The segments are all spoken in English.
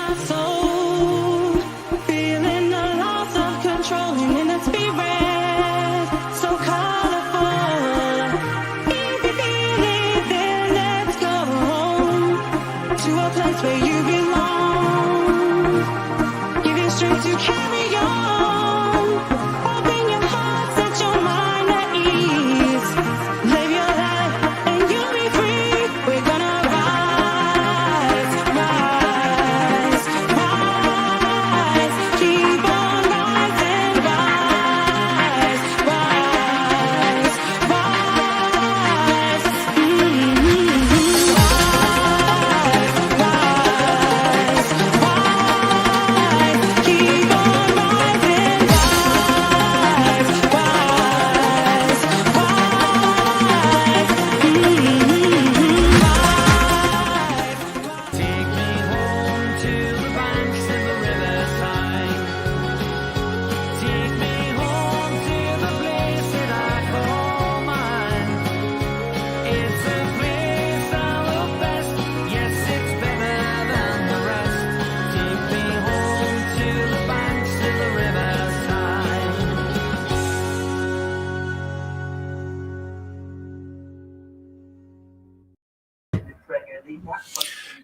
my soul, feeling the loss of control and in the spirit, so colorful. Easy feeling, then let's go to a place where you belong. Give you strength to carry on. Open your heart, set your mind at ease. Live your life and you'll be free. We're gonna rise, rise, rise. Keep on rising, rise, rise, rise. Rise, rise, keep on rising, rise, rise, rise. Take me home to the banks of the riverside. Take me home to the place that I call mine. It's a place I love best. Yes, it's better than the rest. Take me home to the banks of the riverside.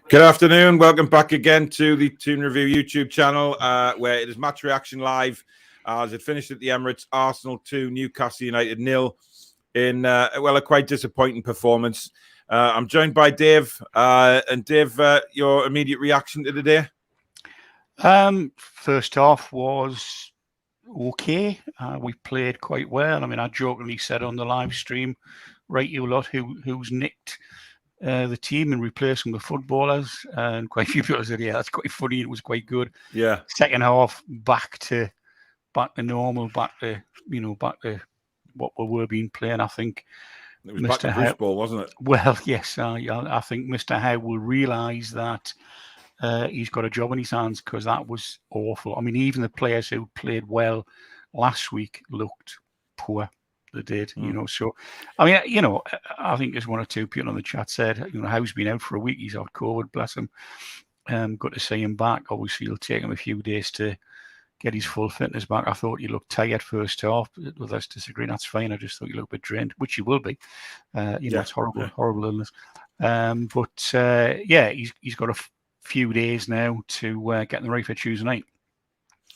Good afternoon. Welcome back again to the Toon Review YouTube channel, where it is match reaction live as it finished at the Emirates. Arsenal 2, Newcastle United 0 in a quite disappointing performance. I'm joined by Dave, and Dave, your immediate reaction to the day? First half was okay. We played quite well. I mean, I jokingly said on the live stream, right, you lot who's nicked the team and replaced them with footballers, and quite a few people said, yeah, that's quite funny. It was quite good. Yeah. Second half, back to normal, back to what we were being playing. I think It was back to Bruce Ball, wasn't it? well, yes, I think Mr. Howe will realise that he's got a job in his hands, because that was awful. I mean, even the players who played well last week looked poor. They did, So, I mean, I think there's one or two people on the chat said, Howe's been out for a week. He's out COVID, bless him. Good to see him back. Obviously, it'll take him a few days to get his full fitness back. I thought he looked tired first half. With us disagreeing, that's fine. I just thought he looked a bit drained, which he will be. It's horrible illness. He's got a few days now to get in the right for Tuesday night.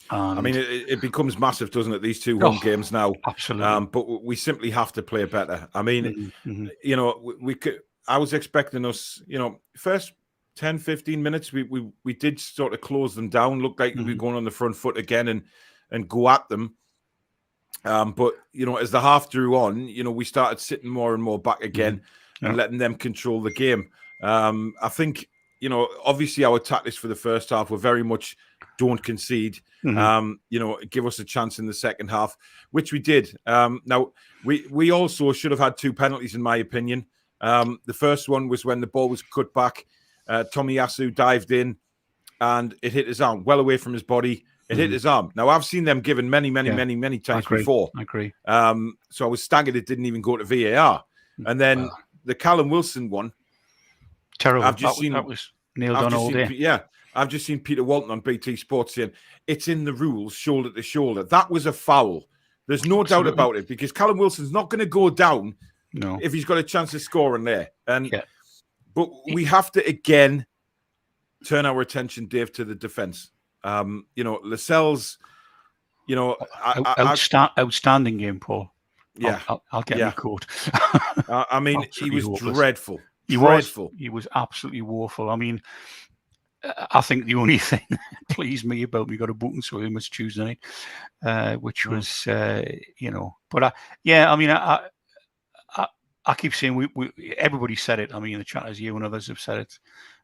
I mean, it becomes massive, doesn't it? These two home games now. Absolutely. But we simply have to play better. I mean, we could. I was expecting us, first 10, 15 minutes, we did sort of close them down. Looked like we were going on the front foot again and go at them. But as the half drew on, we started sitting more and more back again and letting them control the game. I think, obviously our tactics for the first half were very much don't concede. Give us a chance in the second half, which we did. Now we also should have had two penalties, in my opinion. The first one was when the ball was cut back. Tomiyasu dived in and it hit his arm, well away from his body. It hit his arm. Now I've seen them given many times before. I agree. So I was staggered it didn't even go to VAR. And then the Callum Wilson one, terrible. That was nailed on all day. I've just seen Peter Walton on BT Sports saying it's in the rules, shoulder to shoulder. That was a foul. There's no doubt about it, because Callum Wilson's not going to go down if he's got a chance of scoring there. But we have to again turn our attention, Dave, to the defence. Lascelles, outstanding game, Paul. Yeah, I'll get in the court. I mean, he was dreadful. He was absolutely woeful. I mean, I think the only thing that pleased me about we got a booking so him was Tuesday night, which was, But I mean, I keep saying we everybody said it. I mean, the chat, as you and others have said it.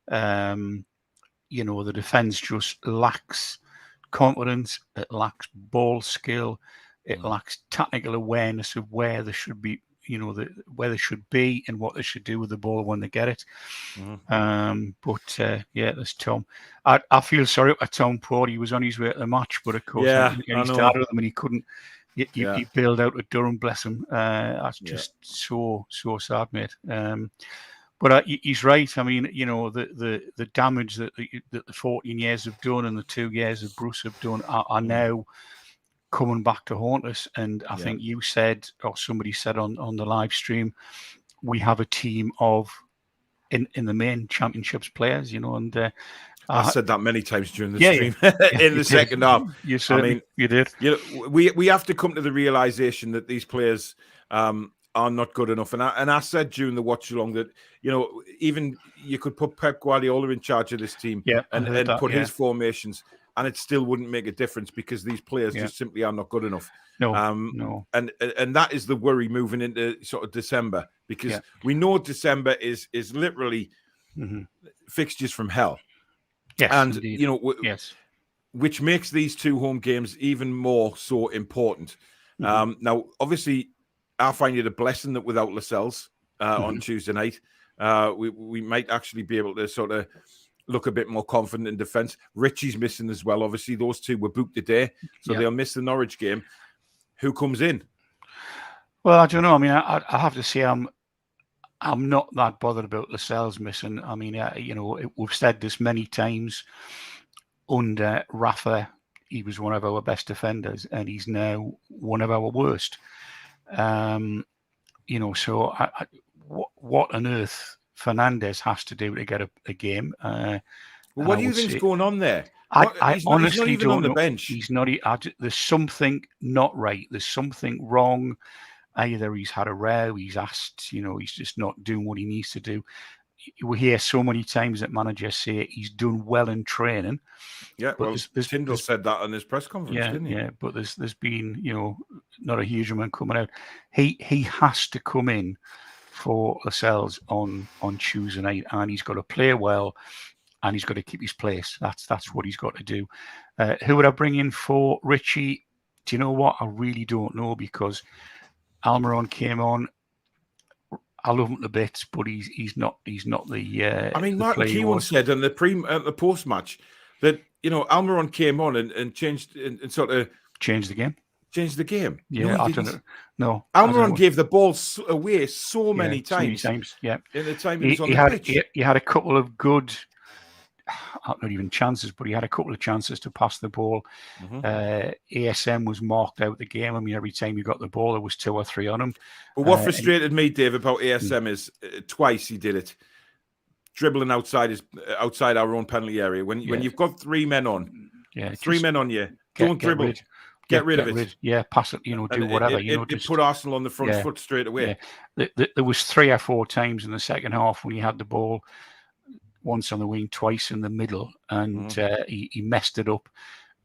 The defence just lacks confidence. It lacks ball skill. It lacks technical awareness of where they should be. Where they should be and what they should do with the ball when they get it. There's Tom. I feel sorry for Tom Paul. He was on his way to the match, but of course, he started with them and he couldn't. He bailed out at Durham, bless him. That's just so sad, mate. But he's right. I mean, you know, the damage that the 14 years have done and the 2 years that Bruce have done are now coming back to haunt us. And I think you said, or somebody said on the live stream, we have a team of in the main championships players, you know, and I said that many times during the Yeah, stream yeah, in the second half. You certainly, you did. You know, we have to come to the realization that these players are not good enough. And I said during the watch along that, you know, even you could put Pep Guardiola in charge of this team and put his formations, and it still wouldn't make a difference because these players just simply are not good enough. No. And that is the worry moving into sort of December, because we know December is literally fixtures from hell. Yes, and indeed. You know, which makes these 2 home games even more so important. Now, obviously, I find it a blessing that without Lascelles on Tuesday night, we might actually be able to sort of look a bit more confident in defence. Richie's missing as well. Obviously, those 2 were booked today, so they'll miss the Norwich game. Who comes in? Well, I don't know. I mean, I have to say I'm not that bothered about Lascelles missing. I mean, you know, we've said this many times. Under Rafa, he was one of our best defenders, and he's now one of our worst. You know, so what on earth Fernandez has to do to get a game? Well, what do you think's going on there? I honestly he's not even don't on the know. bench. He's not. There's something not right. There's something wrong. Either he's had a row, he's asked, you know, he's just not doing what he needs to do. We hear so many times that managers say he's done well in training. Yeah, well, Tyndall said that on his press conference, didn't he? Yeah, but there's been, you know, not a huge amount coming out. He has to come in for Lascelles on Tuesday night, and he's got to play well, and he's got to keep his place. That's what he's got to do. Who would I bring in for Richie? Do you know what? I really don't know, because Almiron came on. I love him to bits, but he's not the. I mean, Martin Keown said in the post match that, you know, Almiron came on and changed and sort of changed the game. Changed the game. Yeah, I don't know. No, Almiron gave the ball away so many times. Yeah, in the time he was on the pitch. He had a couple of good. Not even chances, but he had a couple of chances to pass the ball. ASM was marked out the game. I mean, every time he got the ball, there was 2 or 3 on him. But what frustrated me, Dave, about ASM is twice he did it, dribbling outside our own penalty area. When you've got 3 men on, 3 men on you, don't dribble. Get rid of it. Yeah, pass it. You know, do whatever. It put Arsenal on the front foot straight away. Yeah. There was 3 or 4 times in the second half when he had the ball. Once on the wing, twice in the middle, and he messed it up.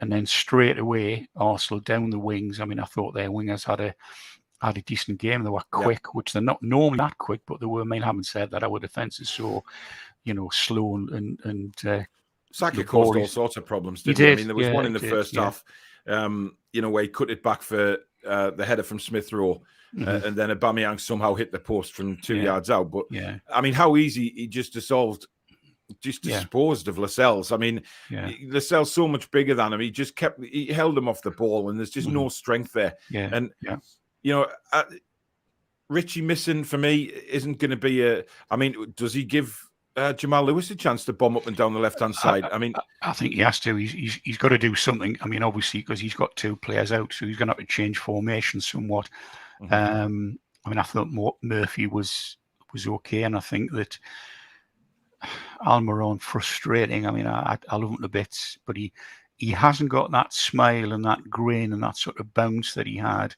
And then straight away, Arsenal down the wings. I mean, I thought their wingers had a decent game. They were quick, which they're not normally that quick, but they were. I mean, I haven't said that our defence is so, you know, slow and. Saka caused all sorts of problems. Didn't he? I mean, there was one in the first half, you know, where he cut it back for the header from Smith Rowe. And then Aubameyang somehow hit the post from 2 yards out. But I mean, how easy he just disposed of Lascelles. I mean, Lascelles so much bigger than him. He held him off the ball, and there's just no strength there. You know, Richie missing for me isn't going to be I mean, does he give Jamal Lewis a chance to bomb up and down the left-hand side? I think he has to. He's got to do something. I mean, obviously, because he's got 2 players out, so he's going to have to change formation somewhat. I mean, I thought Murphy was okay, and I think that Almiron frustrating. I mean, I love him to bits, but he hasn't got that smile and that grin and that sort of bounce that he had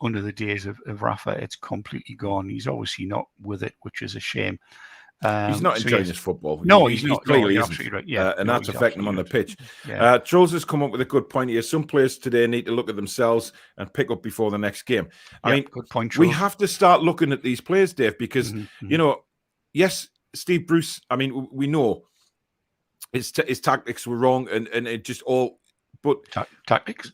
under the days of Rafa. It's completely gone. He's obviously not with it, which is a shame. He's not enjoying his football. No, he's not. Clearly You're isn't. absolutely right. Yeah, and that's affecting him on the pitch. Yeah. Trolls has come up with a good point here. Some players today need to look at themselves and pick up before the next game. I mean, good point, we Trolls. have to start looking at these players, Dave, because, you know, yes, Steve Bruce, I mean, we know his tactics were wrong and it just all, but... Tactics?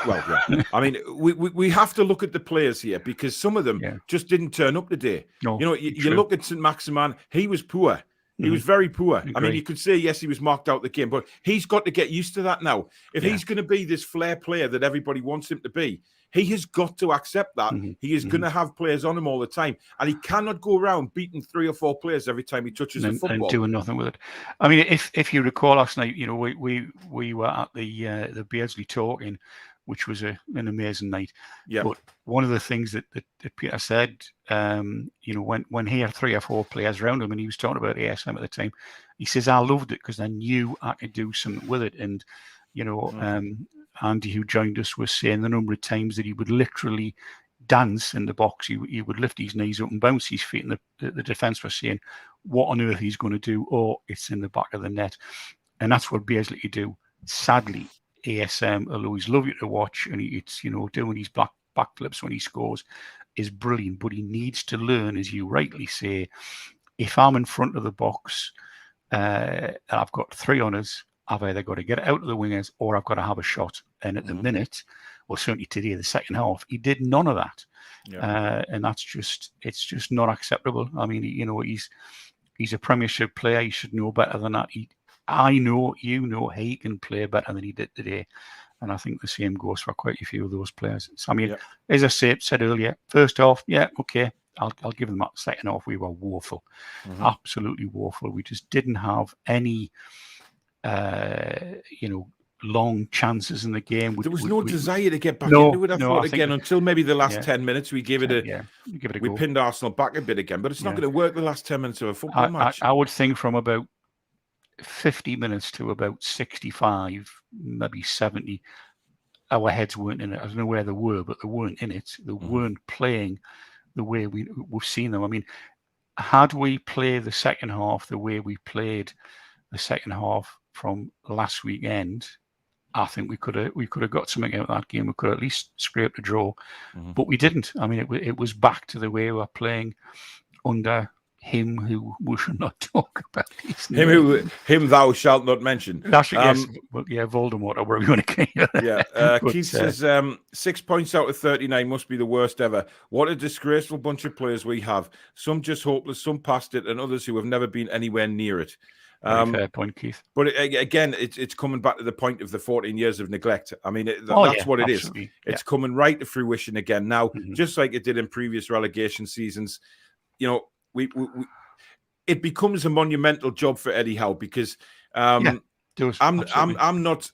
Well, yeah. I mean, we have to look at the players here because some of them just didn't turn up today. No, you know, you look at St. Maximin, he was poor. He was very poor. I mean, you could say, yes, he was marked out the game, but he's got to get used to that now. If he's going to be this flair player that everybody wants him to be, He has got to accept that. Mm-hmm. He is going to have players on him all the time, and he cannot go around beating 3 or 4 players every time he touches the football and doing nothing with it. I mean, if you recall last night, you know, we were at the Beardsley talking, which was an amazing night. Yeah. But one of the things that Peter said, you know, when he had 3 or 4 players around him, and he was talking about ASM at the time, he says, I loved it because I knew I could do something with it. And, you know, Andy, who joined us, was saying the number of times that he would literally dance in the box. He would lift his knees up and bounce his feet, and the defence was saying, what on earth he's going to do? Oh, it's in the back of the net. And that's what Beardsley could do. Sadly, ASM, although he's lovely to watch, and it's, you know, doing his backflips when he scores, is brilliant. But he needs to learn, as you rightly say, if I'm in front of the box and I've got 3 on us, I've either got to get out of the wingers or I've got to have a shot. And at the minute, well, certainly today, the second half, he did none of that. Yeah. And it's just not acceptable. I mean, you know, he's a Premiership player. He should know better than that. I know, you know, he can play better than he did today. And I think the same goes for quite a few of those players. So, I mean, as I said earlier, first half, yeah, okay, I'll give them that. Second half, we were woeful, absolutely woeful. We just didn't have any, you know, long chances in the game. There was no desire to get back into it, I thought, again, until maybe the last 10 minutes. We gave it a we pinned Arsenal back a bit again, but it's not going to work the last 10 minutes of a football match. I would think from about 50 minutes to about 65, maybe 70, our heads weren't in it. I don't know where they were, but they weren't in it. They weren't playing the way we've seen them. I mean, had we played the second half the way we played the second half from last weekend, I think we could have got something out of that game. We could have at least scraped a draw, but we didn't. I mean, it was back to the way we were playing under him who we should not talk about. Him thou shalt not mention. That's yes, well, yeah, Voldemort or whatever you want to call it. Yeah, Keith says 6 points out of 39 must be the worst ever. What a disgraceful bunch of players we have. Some just hopeless, some past it, and others who have never been anywhere near it. Fair point, Keith. But again, it's coming back to the point of the 14 years of neglect. I mean, that's what it is. It's coming right to fruition again now, just like it did in previous relegation seasons. You know, it becomes a monumental job for Eddie Howe because I'm not.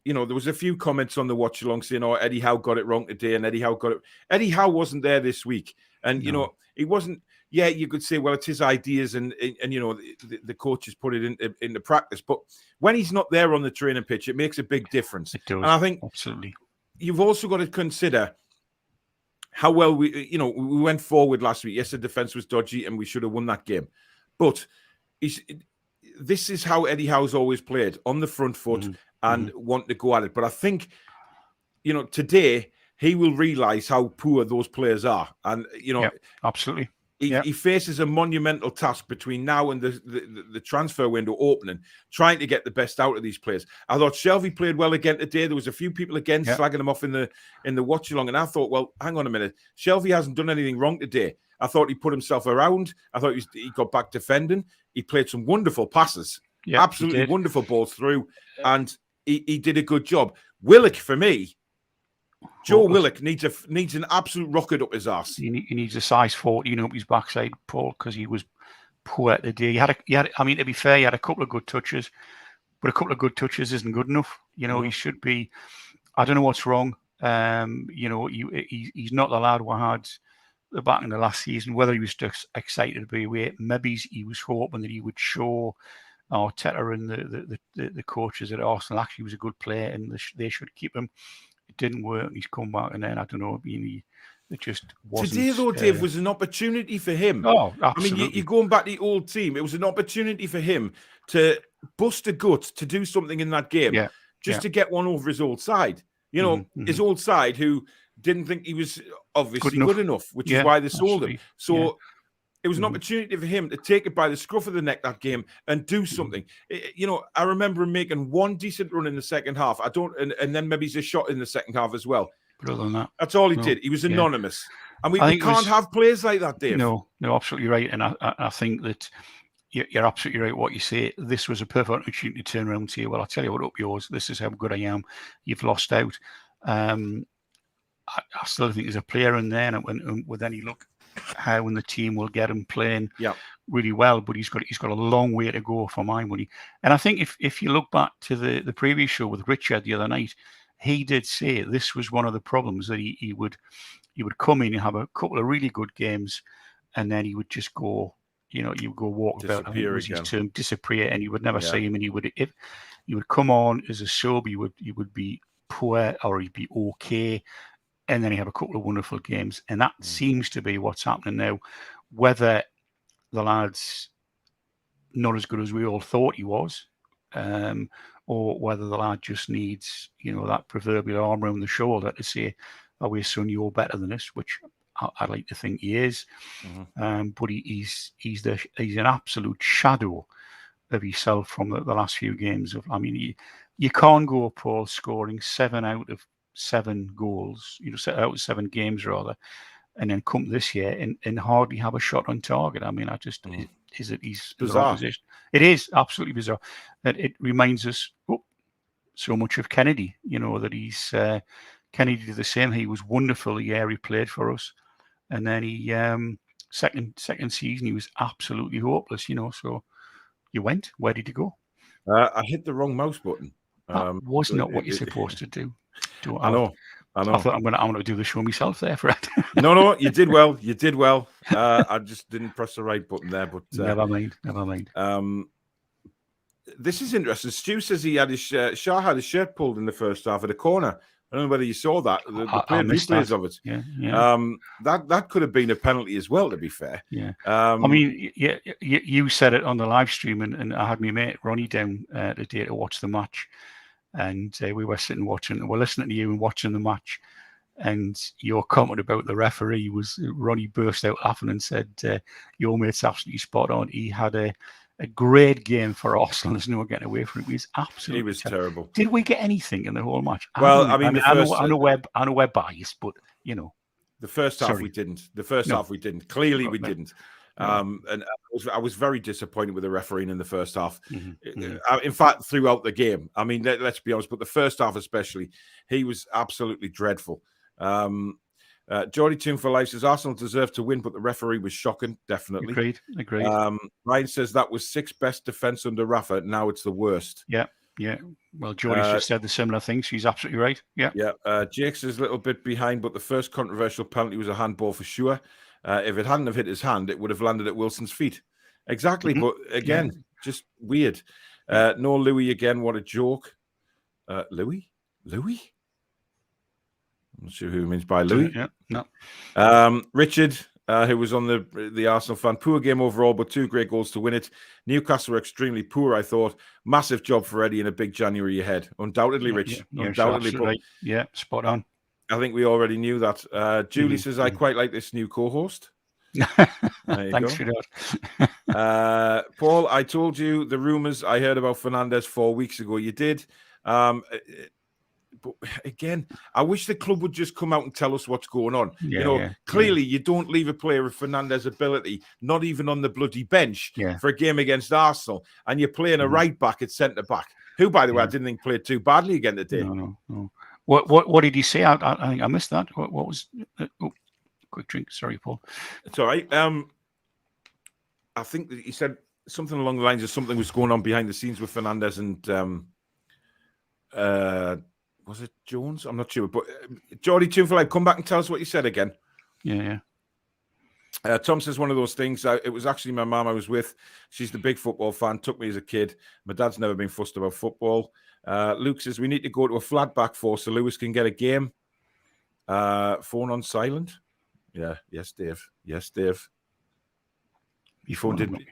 You know, there was a few comments on the watch along saying, "Oh, Eddie Howe got it wrong today," and Eddie Howe got it. Eddie Howe wasn't there this week, and you know, he wasn't. Yeah, you could say, well, it's his ideas, and you know, the coaches put it into practice. But when he's not there on the training pitch, it makes a big difference. It does. And I think absolutely. You've also got to consider how well we went forward last week. Yes, the defense was dodgy, and we should have won that game. But this is how Eddie Howe's always played, on the front foot and want to go at it. But I think, you know, today he will realise how poor those players are, and you know, absolutely. He faces a monumental task between now and the transfer window opening, trying to get the best out of these players. I thought Shelvey played well again today. There was a few people again slagging him off in the watch along, and I thought, well, hang on a minute, Shelvey hasn't done anything wrong today. I thought he put himself around. I thought he got back defending. He played some wonderful passes, absolutely wonderful balls through, and he did a good job. Willock, for me. Joe Willock needs an absolute rocket up his arse. He needs a size 14 up his backside, Paul, because he was poor today. He had. I mean, to be fair, he had a couple of good touches, but a couple of good touches isn't good enough. You know, he should be. I don't know what's wrong. You know, he's not the lad who had the back in the last season. Whether he was just excited to be away, maybe he was hoping that he would show Arteta and the coaches at Arsenal actually was a good player and they should keep him. It didn't work. He's come back, and then I don't know. It just wasn't. Today, though, Dave, was an opportunity for him. Oh, absolutely. I mean, you're going back to the old team. It was an opportunity for him to bust a gut, to do something in that game, to get one over his old side. You know, his old side, who didn't think he was obviously good enough, which is why they sold him. So it was an opportunity for him to take it by the scruff of the neck, that game, and do something. You know, I remember him making one decent run in the second half. And then maybe he's a shot in the second half as well. But other than that, that's all he did. He was anonymous. And we can't have players like that, Dave. No, absolutely right. And I think that you're absolutely right what you say. This was a perfect opportunity to turn around and say, well, I'll tell you what, up yours. This is how good I am. You've lost out. I still think there's a player in there, and with any luck, how and the team will get him playing really well. But he's got a long way to go for my money. And I think if you look back to the previous show with Richard the other night, he did say this was one of the problems, that he would come in and have a couple of really good games, and then he would just go, you would go walk about, I think it was his term, disappear, and you would never see him. And he would come on as a sub, he would be poor, or he'd be okay, and then he have a couple of wonderful games. And that seems to be what's happening now. Whether the lad's not as good as we all thought he was, or whether the lad just needs, that proverbial arm around the shoulder to say, "Oh, we're son, you're better than us," which I'd like to think he is. But he's an absolute shadow of himself from the last few games. You can't go, Paul, scoring 7 out of 7 goals, out of 7 games rather, and then come this year and hardly have a shot on target. I just is it he's bizarre. It is absolutely bizarre. That it reminds us so much of Kennedy. That he's Kennedy did the same. He was wonderful the year he played for us, and then he second season he was absolutely hopeless. So you went. Where did you go? I hit the wrong mouse button. That was not what you're supposed to do. I know. I thought I'm going to do the show myself there, Fred. No, you did well. You did well. I just didn't press the right button there. But never mind. This is interesting. Stu says he had Shah had his shirt pulled in the first half of the corner. I don't know whether you saw that. The replays of it. Yeah. That could have been a penalty as well, to be fair. Yeah. You said it on the live stream, and I had my mate Ronnie down the day to watch the match, and we were sitting watching. We're listening to you and watching the match, and your comment about the referee was Ronnie burst out laughing and said, "Your mate's absolutely spot on. He had a great game for Arsenal. There's no getting away from it. He was terrible. Did we get anything in the whole match? Well, I know we're biased, but the first half we didn't. Half we didn't. Clearly, we didn't. And I was very disappointed with the refereeing in the first half. In fact, throughout the game. Let's be honest, but the first half especially, he was absolutely dreadful. Geordie Toon for Life says Arsenal deserved to win, but the referee was shocking. Definitely. Agreed. Ryan says that was 6th best defence under Rafa. Now it's the worst. Yeah. Well, Geordie's just said the similar thing. She's absolutely right. Yeah. Jake's is a little bit behind, but the first controversial penalty was a handball for sure. If it hadn't have hit his hand, it would have landed at Wilson's feet. Exactly. But again, just weird. No Louis again. What a joke. Louis? I'm not sure who he means by Louis. Yeah, no. Richard, who was on the Arsenal fan. Poor game overall, but 2 great goals to win it. Newcastle were extremely poor, I thought. Massive job for Eddie in a big January ahead. Undoubtedly, Rich. Undoubtedly. But right. Yeah, spot on. I think we already knew that. Julie says, I quite like this new co-host. Thanks for that. Paul, I told you the rumours I heard about Fernandes 4 weeks ago. You did. But again, I wish the club would just come out and tell us what's going on. Clearly you don't leave a player of Fernandes' ability, not even on the bloody bench, for a game against Arsenal, and you're playing a right back at centre back, who, by the way, I didn't think played too badly again today. No. What did he say? I think I missed that. What was? Quick drink. Sorry, Paul. It's all right. I think that he said something along the lines of something was going on behind the scenes with Fernandes and. Was it Jones? I'm not sure. But Geordie Toon for Life, come back and tell us what you said again. Yeah. Tom says one of those things. It was actually my mum I was with. She's the big football fan. Took me as a kid. My dad's never been fussed about football. Luke says we need to go to a flat back four so Lewis can get a game. Phone on silent. Yeah. Yes, Dave. Your phone didn't.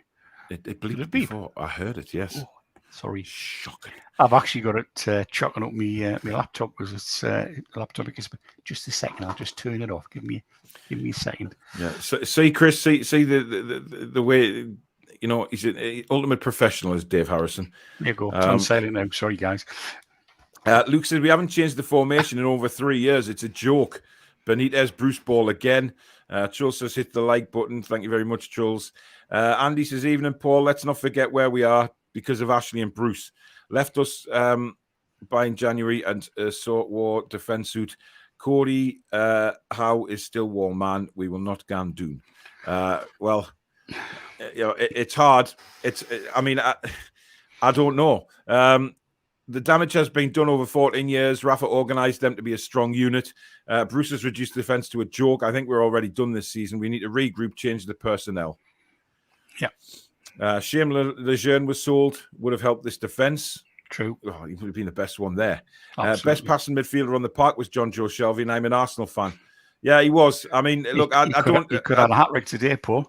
It bleeped before. I heard it. Yes. Oh. Sorry, shocking. I've actually got it chucking up my laptop because it's laptop. Just a second, I'll just turn it off. Give me a second. Yeah. So, see, Chris, see the way he's an ultimate professional is Dave Harrison. There you go. It's on silent now. Sorry, guys. Luke says we haven't changed the formation in over 3 years. It's a joke. Benitez, Bruce Ball again. Charles says hit the like button. Thank you very much, Charles. Andy says evening, Paul. Let's not forget where we are. Because of Ashley and Bruce. Left us by in January and wore defence suit. Cody, Howe is still warm, man. We will not gan Toon. Well, it's hard. I mean, I don't know. The damage has been done over 14 years. Rafa organised them to be a strong unit. Bruce has reduced the defence to a joke. I think we're already done this season. We need to regroup, change the personnel. Yeah. Shame Lejeune was sold. Would have helped this defence. True. Oh, he would have been the best one there. Absolutely. Best passing midfielder on the park was John Joe Shelby, and I'm an Arsenal fan. Yeah, he was. I mean, look, I don't... He could have a hat-trick today, Paul.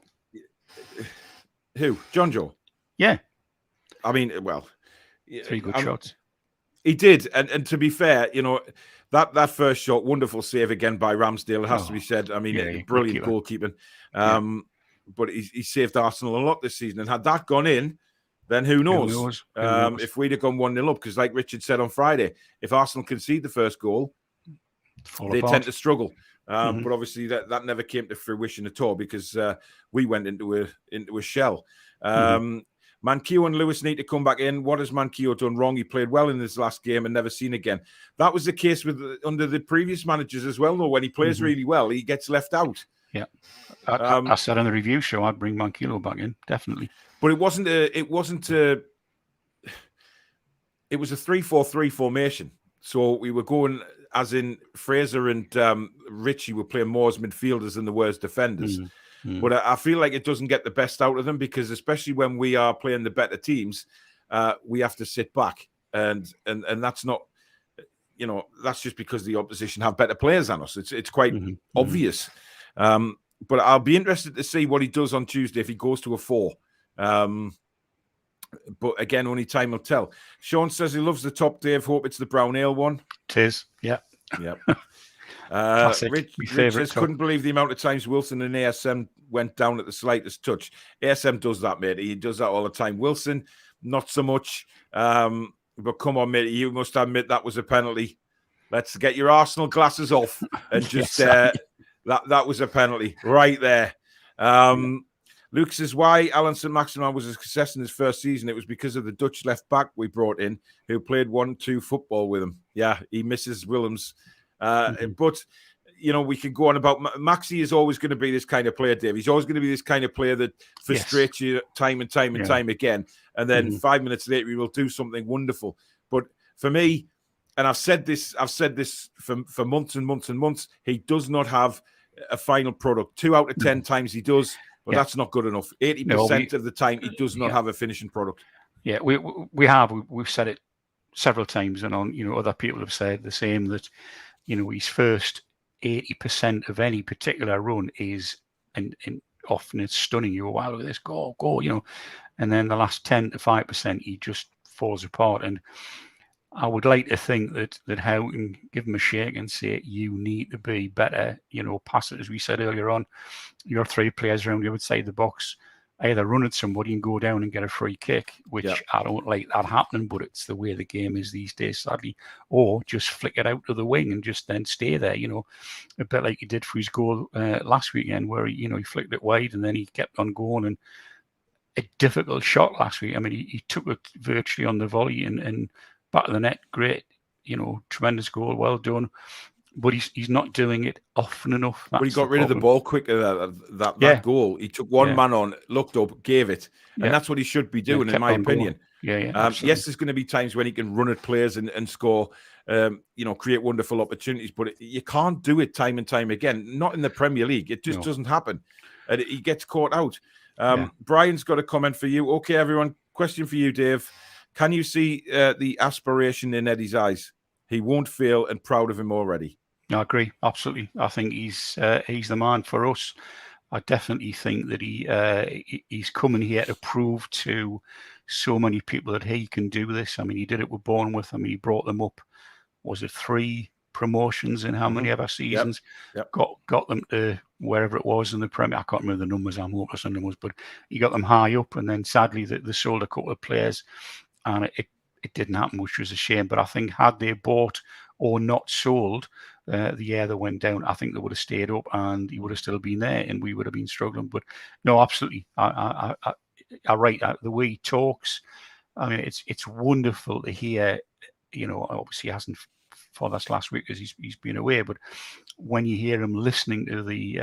Who? John Joe? Yeah. I mean, well... 3 good shots. He did, and to be fair, that first shot, wonderful save again by Ramsdale. It has to be said. I mean, brilliant goalkeeping. But he saved Arsenal a lot this season, and had that gone in, then who knows? If we'd have gone 1-0 up, because like Richard said on Friday, if Arsenal concede the first goal, they tend to struggle. But obviously that never came to fruition at all, because we went into a shell. Manquillo and Lewis need to come back in. What has Manquillo done wrong? He played well in his last game and never seen again. That was the case under the previous managers as well, though. When he plays really well, he gets left out. Yeah. I said on the review show I'd bring Manquillo back in, definitely. But it was a 3-4-3 formation. So we were going, as in Fraser and Richie were playing more as midfielders than the worst defenders. But I feel like it doesn't get the best out of them, because especially when we are playing the better teams, we have to sit back, and that's not, that's just because the opposition have better players than us. It's quite obvious. But I'll be interested to see what he does on Tuesday if he goes to a 4. But again, only time will tell. Sean says he loves the top. Dave, hope it's the brown ale one. It is, yeah. Rich says, couldn't believe the amount of times Wilson and ASM went down at the slightest touch. ASM does that, mate. He does that all the time. Wilson, not so much. But come on, mate, you must admit that was a penalty. Let's get your Arsenal glasses off and just that was a penalty right there. Luke says, why Alan St. Maximin was a success in his first season? It was because of the Dutch left back we brought in, who played 1-2 football with him. Yeah, he misses Willems. But, we can go on about... Maxi is always going to be this kind of player, Dave. He's always going to be this kind of player that frustrates you time and time again. And then 5 minutes later, he will do something wonderful. But for me, and I've said this for months and months and months, he does not have a final product. 2 out of 10 times he does, but that's not good enough. 80% of the time, he does not have a finishing product. Yeah, we've said it several times, and other people have said the same, that his first 80% of any particular run is, and often it's stunning. You go, wow, look at this, go, and then the last 10 to 5%, he just falls apart. And I would like to think that Howe can give him a shake and say, you need to be better, pass it, as we said earlier on. Your 3 players around the other side of the box, either run at somebody and go down and get a free kick, which I don't like that happening, but it's the way the game is these days, sadly. Or just flick it out to the wing and just then stay there, a bit like he did for his goal last weekend, where he flicked it wide and then he kept on going. And a difficult shot last week. I mean, he took it virtually on the volley and back of the net. Great, tremendous goal, well done. But he's not doing it often enough. But he got rid of the ball quicker. That goal, he took one man on, looked up, gave it, and that's what he should be doing, in my opinion. Yes, there's going to be times when he can run at players and score, create wonderful opportunities, but you can't do it time and time again. Not in the Premier League. It just doesn't happen, and he gets caught out. Brian's got a comment for you. Okay, everyone. Question for you, Dave. Can you see the aspiration in Eddie's eyes? He won't fail, and proud of him already. I agree, absolutely. I think he's the man for us. I definitely think that he's coming here to prove to so many people that he can do this. I mean, he did it with Bournemouth. I mean, he brought them up. Was it 3 promotions in how many ever seasons? Yep. Got them to wherever it was in the Premier. I can't remember the numbers. I'm hopeless on numbers, but he got them high up. And then sadly, they sold a couple of players, and it didn't happen, which was a shame. But I think had they bought or not sold the year they went down, I think they would have stayed up and he would have still been there and we would have been struggling. But no, absolutely. I write out the way he talks. I mean, it's wonderful to hear, obviously he hasn't for this last week because he's been away. But when you hear him listening to the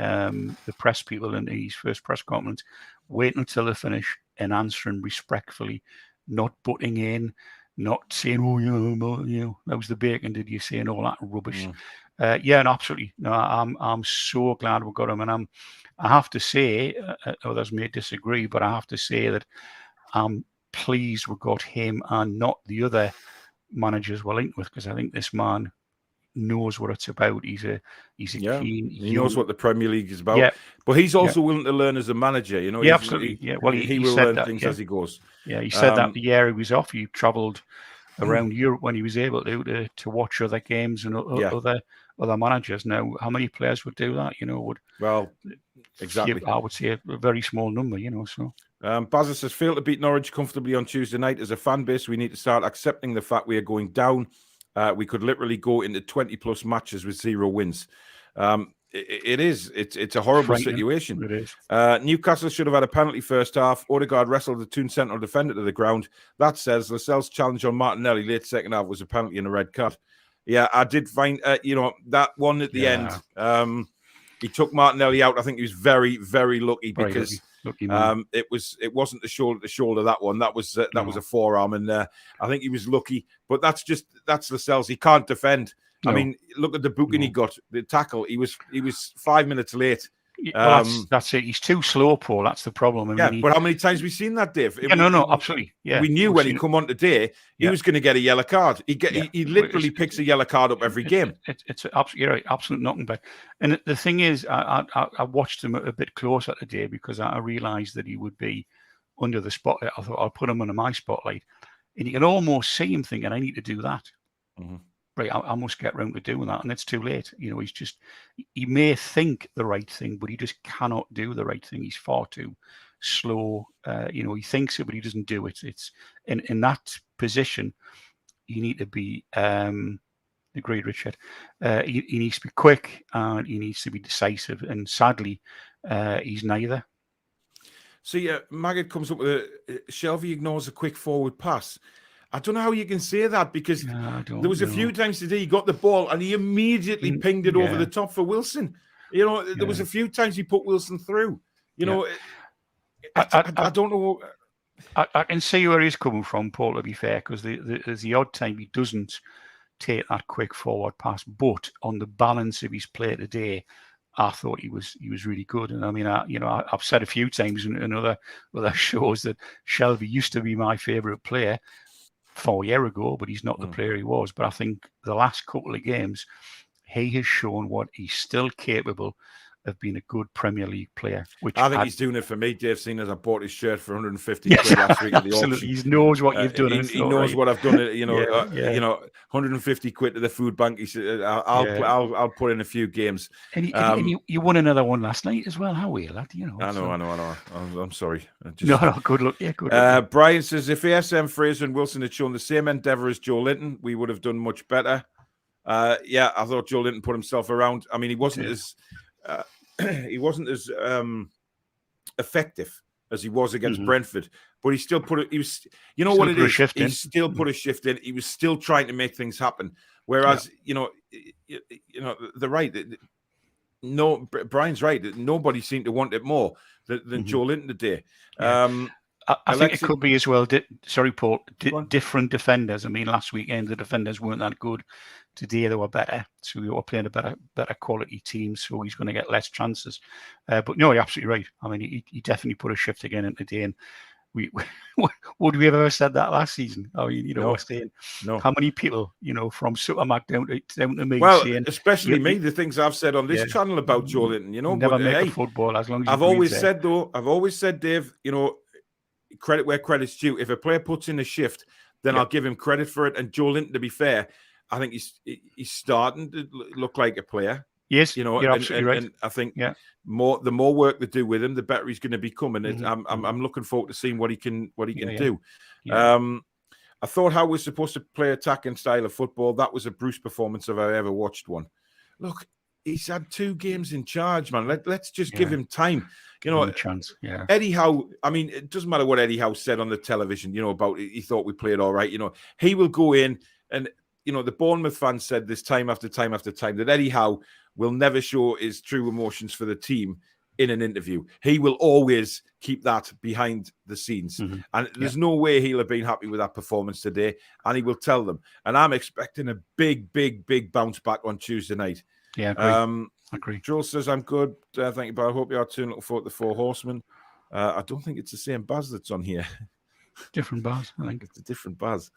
press people in his first press conference, waiting until they finish and answering respectfully, not butting in, not saying, "Oh, that was the bacon, did you say?" and all that rubbish. Yeah, and absolutely. No, I'm so glad we got him, and I have to say, others may disagree, but I have to say that I'm pleased we got him and not the other managers we're linked with, because I think this man knows what it's about. He's a keen. He knows what the Premier League is about. Yeah. But he's also willing to learn as a manager. You know, Yeah, absolutely. Well, he will learn things as he goes. Yeah, he said that the year he was off, he travelled around Europe when he was able to watch other games and other managers. Now, how many players would do that? Exactly. I would say a very small number. So. Bazza says, failed to beat Norwich comfortably on Tuesday night. As a fan base, we need to start accepting the fact we are going down. We could literally go into 20-plus matches with 0 wins. It's a horrible situation. It is. Newcastle should have had a penalty first half. Odegaard wrestled the Toon central defender to the ground. That says Lascelles' challenge on Martinelli late second half was a penalty and a red card. Yeah, I did find, that one at the end. He took Martinelli out. I think he was very, very lucky because it wasn't the shoulder to shoulder, that one. That was a forearm, and I think he was lucky. But that's Lascelles. He can't defend. No. I mean, look at the booking he got. The tackle. He was 5 minutes late. Well, that's it. He's too slow, Paul. That's the problem. But how many times have we seen that, Dave? Absolutely. Yeah, we knew when he come on today, he was going to get a yellow card. He literally picks a yellow card up every game. It's absolutely absolute knocking back. And the thing is, I watched him a bit closer today because I realised that he would be under the spotlight. I thought I'll put him under my spotlight, and you can almost see him thinking, "I need to do that." Mm-hmm. Right, I must get round to doing that, and it's too late. He may think the right thing, but he just cannot do the right thing. He's far too slow. He thinks it, but he doesn't do it. It's in that position, you need to be, agreed, Richard. He needs to be quick and he needs to be decisive. And sadly, he's neither. See, Maggott comes up with Shelvey ignores a quick forward pass. I don't know how you can say that because there was a few times today he got the ball and he immediately pinged it over the top for Wilson. There was a few times he put Wilson through. I don't know. I can see where he's coming from, Paul, to be fair, because there's the odd time he doesn't take that quick forward pass. But on the balance of his play today, I thought he was really good. And I mean, I've said a few times in other shows that Shelvey used to be my favourite player 4 years ago, but he's not the player he was. But I think the last couple of games, he has shown what he's still capable of being a good Premier League player. Which I think he's doing it for me, Dave, seeing as I bought his shirt for 150 quid last week at the auction. He knows what you've done. He knows what I've done. 150 quid to the food bank. He said, I'll put in a few games. And you won another one last night as well. How are you, lad? I know. I'm sorry. No, good luck. Yeah, good luck. Brian says, if ASM, Fraser and Wilson had shown the same endeavour as Joe Linton, we would have done much better. I thought Joe Linton put himself around. I mean, he wasn't as effective as he was against Brentford, but he still put it. He was, what it is. He still put a shift in. He was still trying to make things happen. Whereas, they're right. No, Brian's right. Nobody seemed to want it more than Joe Linton today. Yeah. I think it could be as well. Sorry, Paul. Different defenders. I mean, last weekend the defenders weren't that good. Today they were better, so we were playing a better quality team. So he's going to get less chances. But no, you're absolutely right. I mean, he definitely put a shift again in today. And would we have ever said that last season? I mean, we're saying how many people, from Supermac down to me. Well, saying, especially me, the things I've said on this channel about Joe Linton. Never make a football as long as I've always said, Dave. Credit where credit's due. If a player puts in a shift, then I'll give him credit for it. And Joe Linton, to be fair, I think he's starting to look like a player. Yes, you're absolutely right. And I think the more work they do with him, the better he's going to become. And I'm looking forward to seeing what he can do. Yeah. I thought Howe was supposed to play attacking style of football. That was a Bruce performance if I ever watched one. Look, he's had 2 games in charge, man. Let's just give him time. A chance. Yeah. Eddie Howe, I mean, it doesn't matter what Eddie Howe said on the television, about he thought we played all right. He will go in and the Bournemouth fans said this time after time after time that Eddie Howe will never show his true emotions for the team in an interview. He will always keep that behind the scenes. And there's no way he'll have been happy with that performance today, and he will tell them. And I'm expecting a big, big, big bounce back on Tuesday night. Yeah, agree. Joel says, I'm good. Thank you, but I hope you are too. Looking forward to the Four Horsemen. I don't think it's the same Baz that's on here. Different Baz, I think. It's a different Baz.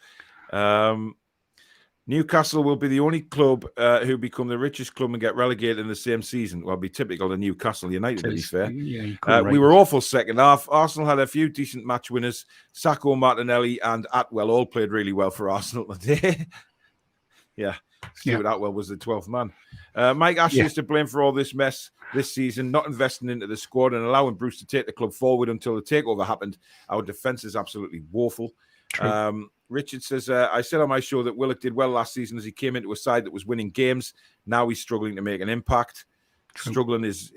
Newcastle will be the only club who become the richest club and get relegated in the same season. Well, it'll be typical of Newcastle United, to be fair. Yeah, we were awful second half. Arsenal had a few decent match winners. Sacco, Martinelli, and Atwell all played really well for Arsenal today. Stuart Atwell was the 12th man. Mike Ashley is to blame for all this mess this season, not investing into the squad and allowing Bruce to take the club forward until the takeover happened. Our defence is absolutely woeful. Richard says, I said on my show that Willock did well last season as he came into a side that was winning games. Now he's struggling to make an impact. Struggling is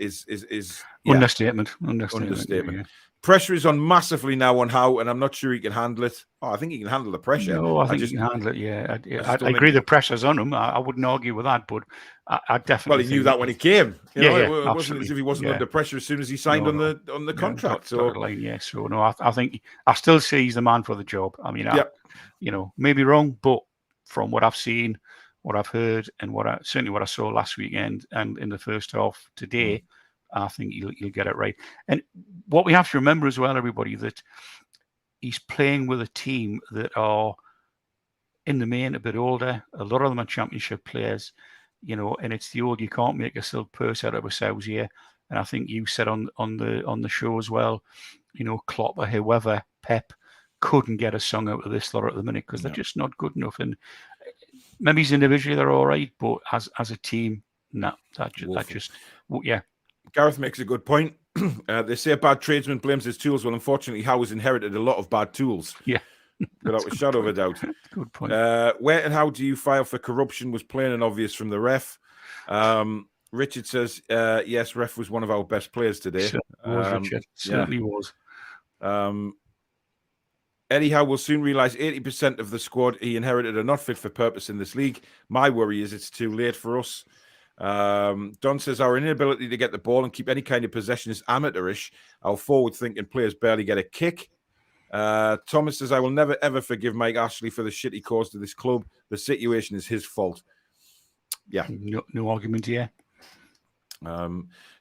understatement. Understatement. Pressure is on massively now on Howe, and I'm not sure he can handle it. I think he can handle the pressure. No, I think he can handle it, yeah. I agree the pressure's on him. I wouldn't argue with that, but I definitely Well, he knew that when he came. It wasn't absolutely. as if he wasn't under pressure as soon as he signed on the contract. So I think I still see he's the man for the job. I mean, maybe wrong, but from what I've seen, what I've heard, and certainly what I saw last weekend and in the first half today, I think he'll get it right. And what we have to remember as well, everybody, that he's playing with a team that are in the main a bit older. A lot of them are championship players, and it's the old, you can't make a silk purse out of a sow's ear. And I think you said on the show as well, Klopp or whoever, Pep, couldn't get a song out of this lot at the minute because they're just not good enough. And maybe individually they're all right, but as a team, no, that just. Gareth makes a good point. They say a bad tradesman blames his tools. Well, unfortunately, Howe has inherited a lot of bad tools. Yeah. Without a shadow of a doubt. Good point. Where and how do you file for corruption was plain and obvious from the ref. Richard says, yes, ref was one of our best players today. Certainly was. Eddie Howe will soon realise 80% of the squad he inherited are not fit for purpose in this league. My worry is it's too late for us. Don says our inability to get the ball and keep any kind of possession is amateurish. Our forward-thinking players barely get a kick. Thomas says I will never ever forgive Mike Ashley for the shit he caused to this club. The situation is his fault. Yeah, no argument here.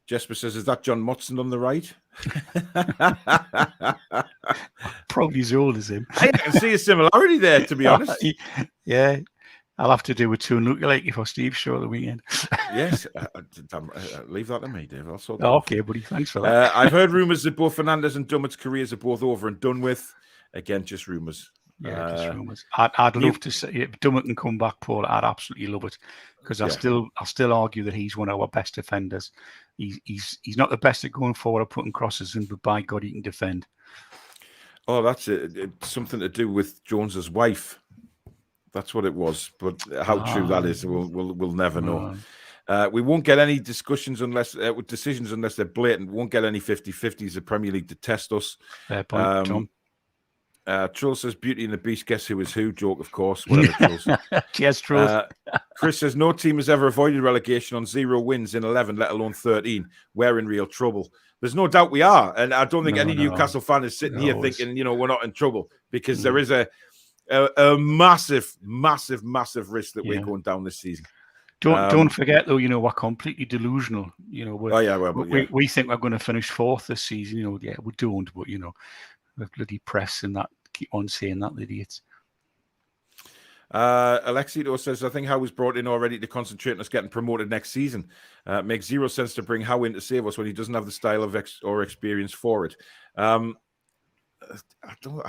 Jesper says, is that John Motson on the right? Probably as old as him. I can see a similarity there, to be honest. Yeah. I'll have to do a Toon lookalike for Steve's show at the weekend. Yes. Leave that to me, Dave. I'll sort that okay, buddy. Thanks for that. I've heard rumours that both Fernandez and Dummett's careers are both over and done with. Again, just rumours. Yeah, just rumours. I'd love to say if Dummett can come back, Paul, I'd absolutely love it. Because I'll still argue that he's one of our best defenders. He's not the best at going forward or putting crosses in, but by God, he can defend. Oh, that's something to do with Jones's wife. That's what it was. But how true that is, we'll never know. We won't get any discussions with decisions unless they're blatant. We won't get any 50-50s of Premier League to test us. Fair point, Tom. Trull says Beauty and the Beast, guess who is who? Joke, of course. Whatever, Trull says. Yes, Trull. Chris says no team has ever avoided relegation on 0 wins in 11, let alone 13. We're in real trouble. There's no doubt we are. And I don't think any Newcastle fan is sitting here thinking, we're not in trouble, because there is a massive, massive, massive risk that we're going down this season. Don't forget, though, we're completely delusional. We think we're going to finish fourth this season. We don't, but, the bloody press and that keep on saying that, the idiots. Alexito says, I think Howe was brought in already to concentrate on us getting promoted next season. Makes zero sense to bring Howe in to save us when he doesn't have the style of or experience for it. I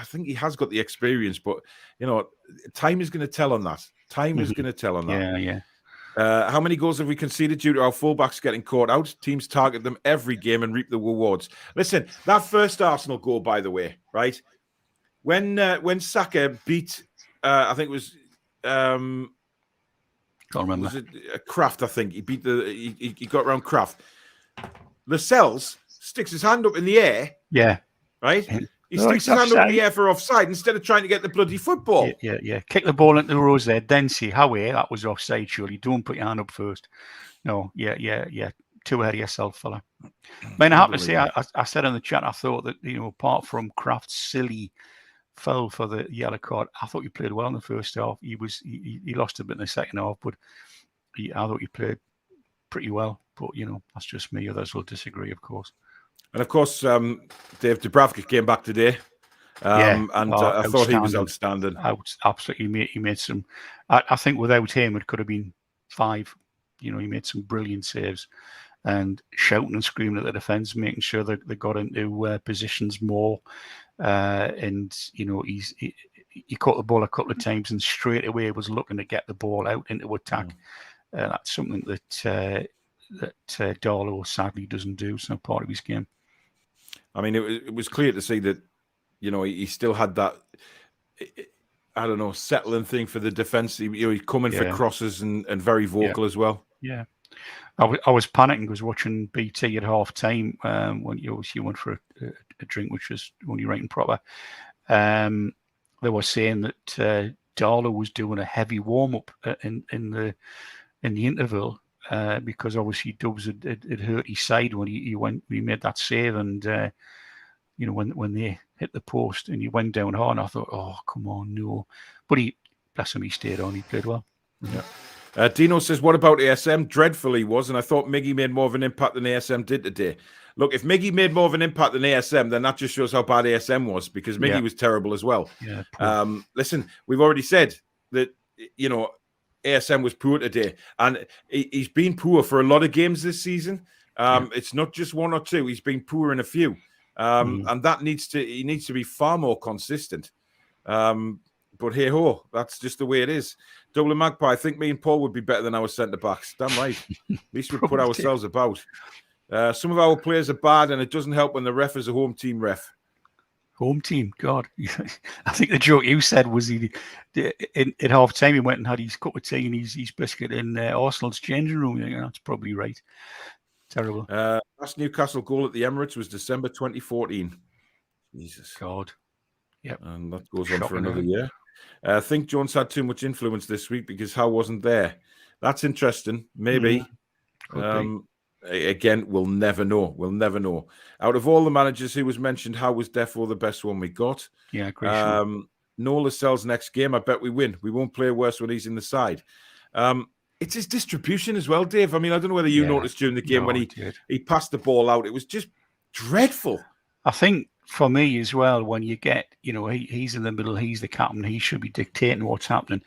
think he has got the experience, but time is going to tell on that. Time is going to tell on that. Yeah. How many goals have we conceded due to our fullbacks getting caught out? Teams target them every game and reap the rewards. Listen, that first Arsenal goal, by the way, right? When Saka beat, I think it was, can't remember. Was it Kraft? I think he beat he got around Kraft. Lascelles sticks his hand up in the air. Yeah. Right. He No, sticks he's his hand up in offside. the air for offside instead of trying to get the bloody football. Yeah. Kick the ball into the rows there. Then see, Howe, that was offside, surely. Don't put your hand up first. No, yeah. Too ahead of yourself, fella. I mean, I have to say, I said in the chat, I thought that, apart from Kraft's silly foul for the yellow card, I thought he played well in the first half. He lost a bit in the second half, but I thought he played pretty well. But, that's just me. Others will disagree, of course. And of course, Dave Dubravka came back today. I thought he was outstanding. Absolutely, he made some. I think without him, it could have been 5. He made some brilliant saves and shouting and screaming at the defence, making sure that they got into positions more. And he caught the ball a couple of times and straight away was looking to get the ball out into attack. That's something that Darlow sadly doesn't do. It's not part of his game. I mean, it was clear to see that, he still had that, I don't know, settling thing for the defence. He's coming for crosses and very vocal as well. Yeah. I was panicking because watching BT at half time when you went for a drink, which was only right and proper. They were saying that Darlow was doing a heavy warm up in the interval because obviously Dubs had hurt his side when he made that save, and when they hit the post and he went down hard, and I thought, oh come on, no, but bless him, he stayed on, he played well. Yeah. Dino says, what about ASM? Dreadful he was, and I thought Miggy made more of an impact than ASM did today. Look, if Miggy made more of an impact than ASM, then that just shows how bad ASM was, because Miggy was terrible as well. Yeah, listen, we've already said that, ASM was poor today, and he's been poor for a lot of games this season. It's not just 1 or 2. He's been poor in a few. And that he needs to be far more consistent. But hey ho, that's just the way it is. Dublin Magpie, I think me and Paul would be better than our centre backs. Damn right. At least we put ourselves about. Some of our players are bad, and it doesn't help when the ref is a home team ref. Home team, God. I think the joke you said was in half time he went and had his cup of tea and his biscuit in Arsenal's changing room. That's probably right. Terrible. Last Newcastle goal at the Emirates was December 2014. Jesus. God. Yep. And that goes on for another year. I think Jones had too much influence this week because Howe wasn't there. That's interesting. Maybe. Again, we'll never know. We'll never know. Out of all the managers who was mentioned, Howe was definitely the best one we got. Yeah, agree. No Lascelles next game. I bet we win. We won't play worse when he's in the side. It's his distribution as well, Dave. I mean, I don't know whether you noticed during the game when he passed the ball out. It was just dreadful. I think for me as well, when you get, he's in the middle, he's the captain, he should be dictating what's happening.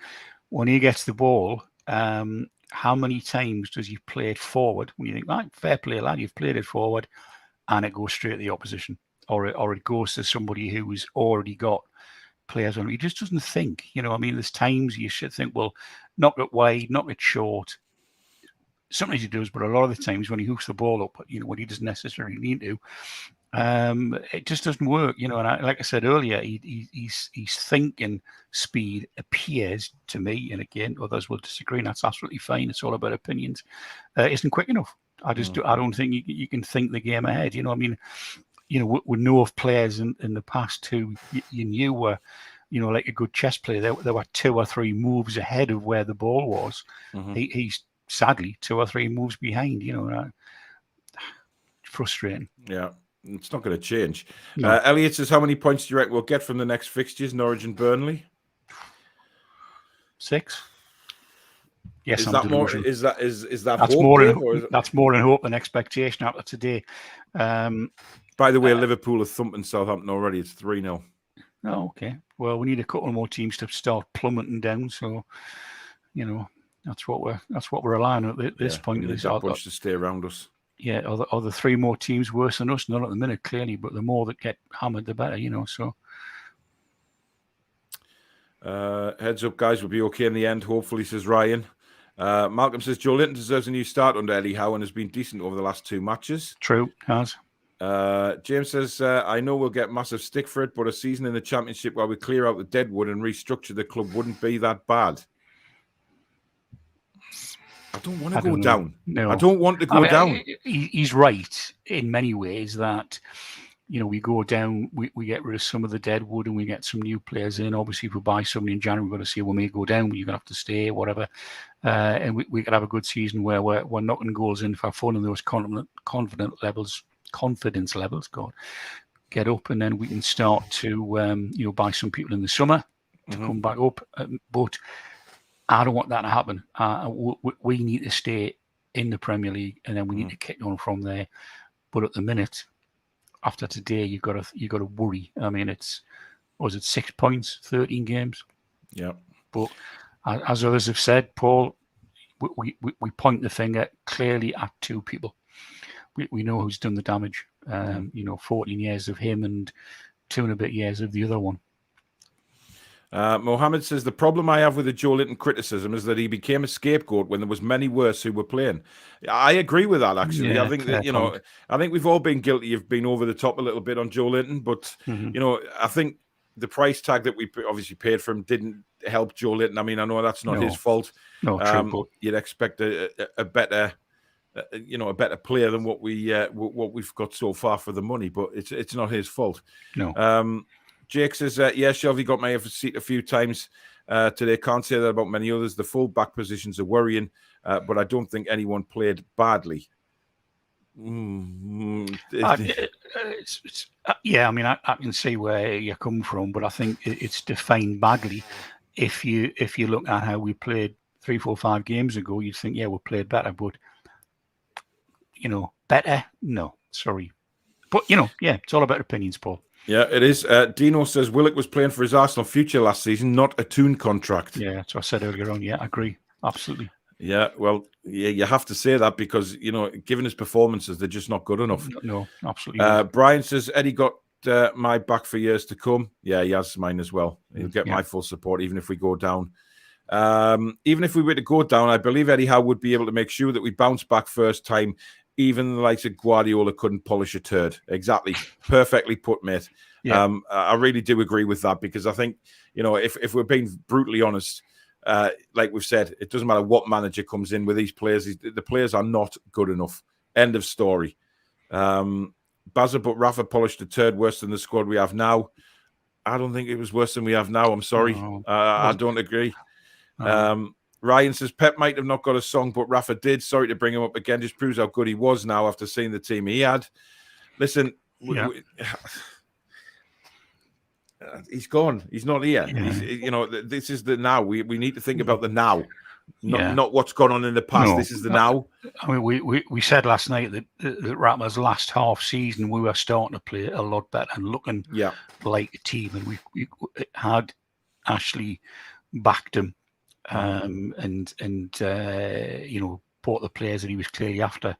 When he gets the ball, how many times does he play it forward when you think, right, fair play, lad, you've played it forward, and it goes straight to the opposition, or it goes to somebody who's already got players on. He just doesn't think. There's times you should think, well, knock it wide, knock it short. Sometimes he does, but a lot of the times when he hooks the ball up, when he doesn't necessarily need to, it just doesn't work. And like I said earlier, he's thinking speed appears to me, and again, others will disagree, and that's absolutely fine. It's all about opinions. Isn't quick enough. I don't think you can think the game ahead. We know of players in the past who you knew were, like a good chess player. There were 2 or 3 moves ahead of where the ball was. He's sadly 2 or 3 moves behind. Frustrating. Yeah. It's not going to change. No. Elliot says, how many points do you reckon we'll get from the next fixtures, Norwich and Burnley? 6. Yes, is I'm that delusional. more? Is that that's hope, more Dave, that's more than hope than expectation after today. By the way, Liverpool are thumping Southampton already. It's 3-0. Oh, okay. Well, we need a couple more teams to start plummeting down. So, that's what we're relying on at this point. We need that bunch to stay around us. Yeah, are the 3 more teams worse than us? Not at the minute, clearly, but the more that get hammered, the better, so. Heads up, guys, we'll be okay in the end, hopefully, says Ryan. Malcolm says, Joe Linton deserves a new start under Eddie Howe and has been decent over the last 2 matches. True, has. James says, I know we'll get massive stick for it, but a season in the Championship while we clear out the deadwood and restructure the club wouldn't be that bad. I don't want to go down. No. I don't want to go down. He's right in many ways that we go down, we get rid of some of the dead wood and we get some new players in. Obviously, if we buy somebody in January, we've got to see we may go down, but you're going to have to stay, whatever. And we could have a good season where we're knocking goals in for fun and those confidence levels, God, get up, and then we can start to, buy some people in the summer to come back up. But I don't want that to happen. We need to stay in the Premier League, and then we need to kick on from there. But at the minute, after today, you got to worry. I mean, was it 6 points, 13 games? Yeah. But as others have said, Paul, we point the finger clearly at two people. We know who's done the damage. 14 years of him and 2 and a bit years of the other one. Mohammed says, the problem I have with the Joe Linton criticism is that he became a scapegoat when there was many worse who were playing. I agree with that, actually. Yeah, I think that, I think we've all been guilty of being over the top a little bit on Joe Linton, but, I think the price tag that we obviously paid for him didn't help Joe Linton. I mean, I know that's not his fault. No, true, but you'd expect a better, a better player than what we've got so far for the money, but it's not his fault. No. Jake says, Shelby got my seat a few times today. Can't say that about many others. The full back positions are worrying, but I don't think anyone played badly. Yeah, I mean, I can see where you're coming from, but I think it's defined badly. If you look at how we played 3, 4, 5 games ago, you'd think, we played better, but better? No, sorry. But it's all about opinions, Paul. Yeah, it is. Dino says Willock was playing for his Arsenal future last season, not a Toon contract. Yeah, that's what I said earlier on. Yeah, I agree. Absolutely. Yeah, well, you have to say that because, given his performances, they're just not good enough. No, absolutely. Brian says Eddie got my back for years to come. Yeah, he has mine as well. He'll get my full support even if we go down. Even if we were to go down, I believe Eddie Howe would be able to make sure that we bounce back first time. Even the likes of Guardiola couldn't polish a turd. Exactly. Perfectly put, mate. Yeah. I really do agree with that because I think, if we're being brutally honest, like we've said, it doesn't matter what manager comes in with these players. The players are not good enough. End of story. Bazza, but Rafa polished a turd worse than the squad we have now. I don't think it was worse than we have now. I'm sorry. No. I don't agree. Ryan says Pep might have not got a song, but Rafa did. Sorry to bring him up again. Just proves how good he was now after seeing the team he had. Listen, he's gone. He's not here. Yeah. This is the now. We need to think about the now, not what's gone on in the past. No. This is the now. I mean, we said last night that Rafa's last half season we were starting to play a lot better and looking like a team, and we had Ashley backed him. And bought the players that he was clearly after.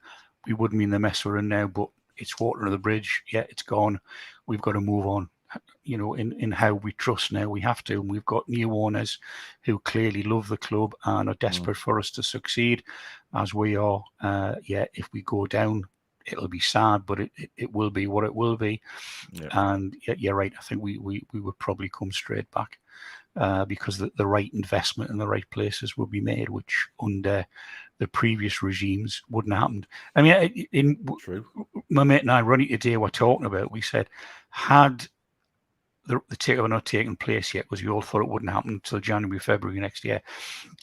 We wouldn't be in the mess we're in now, but it's water under the bridge. Yeah, it's gone. We've got to move on. In how we trust now, we have to. And we've got new owners who clearly love the club and are desperate for us to succeed, as we are. If we go down, it'll be sad, but it will be what it will be. Yeah. And you're right. I think we would probably come straight back. Because the right investment in the right places would be made, which under the previous regimes wouldn't happen. I mean, my mate and I, Ronnie, today were talking about, we said, had the takeover not taken place yet, because we all thought it wouldn't happen until January, February next year.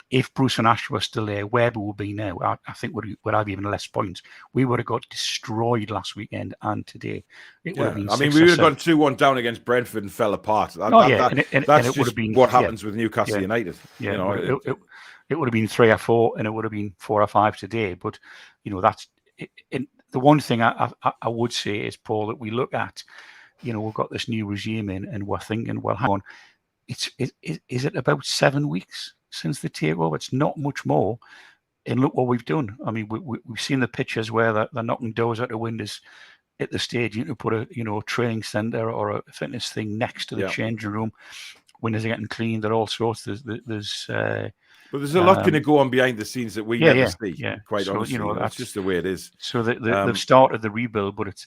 If Bruce and Ash were still there, where we would be now, I think would have even less points. We would have got destroyed last weekend and today. It would have been. I mean, we would have gone 2-1 down against Brentford and fell apart. That's it would have been what happens with Newcastle United. Yeah, it would have been 3 or 4, and it would have been 4 or 5 today. But that's the one thing I would say is, Paul, that we look at. We've got this new regime in, and we're thinking, well, hang on, is it about 7 weeks since the takeover? It's not much more. And look what we've done. I mean, we've seen the pictures where they're knocking doors out the windows at the stadium to put a training centre or a fitness thing next to the changing room. Windows are getting cleaned. They're all sorts. There's but there's a lot going to go on behind the scenes that we never see. Yeah. Quite honestly, that's just the way it is. So they've started the rebuild, but it's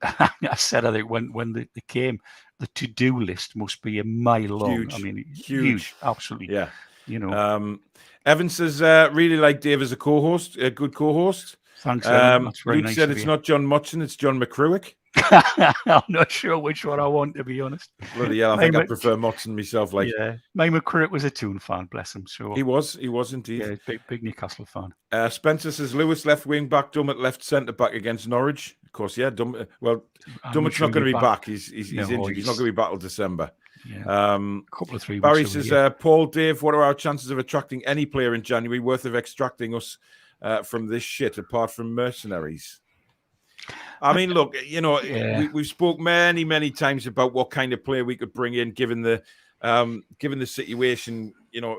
I said, I think when they came, the to-do list must be a mile long. Huge. I mean, huge, absolutely. Yeah. Evan says, really like Dave as a co-host, a good co-host. Thanks, Evan. That's very Luke nice said of it's you. not John Mutson, it's John McCruick. I'm not sure which one I want, to be honest. Bloody hell, I think I prefer Mutson myself. Like, yeah, my McCruick was a Toon fan, bless him. So he was indeed. yeah, big Newcastle fan. Spencer says Lewis left wing back, Dummett left centre back against Norwich. Of course, yeah. Dummett's not going to be back. He's injured. He's not going to be back till December. Yeah, a couple of 3 weeks. Barry says, Paul, Dave, what are our chances of attracting any player in January worth of extracting us from this shit apart from mercenaries? I mean, look, we've spoke many times about what kind of player we could bring in, given the situation.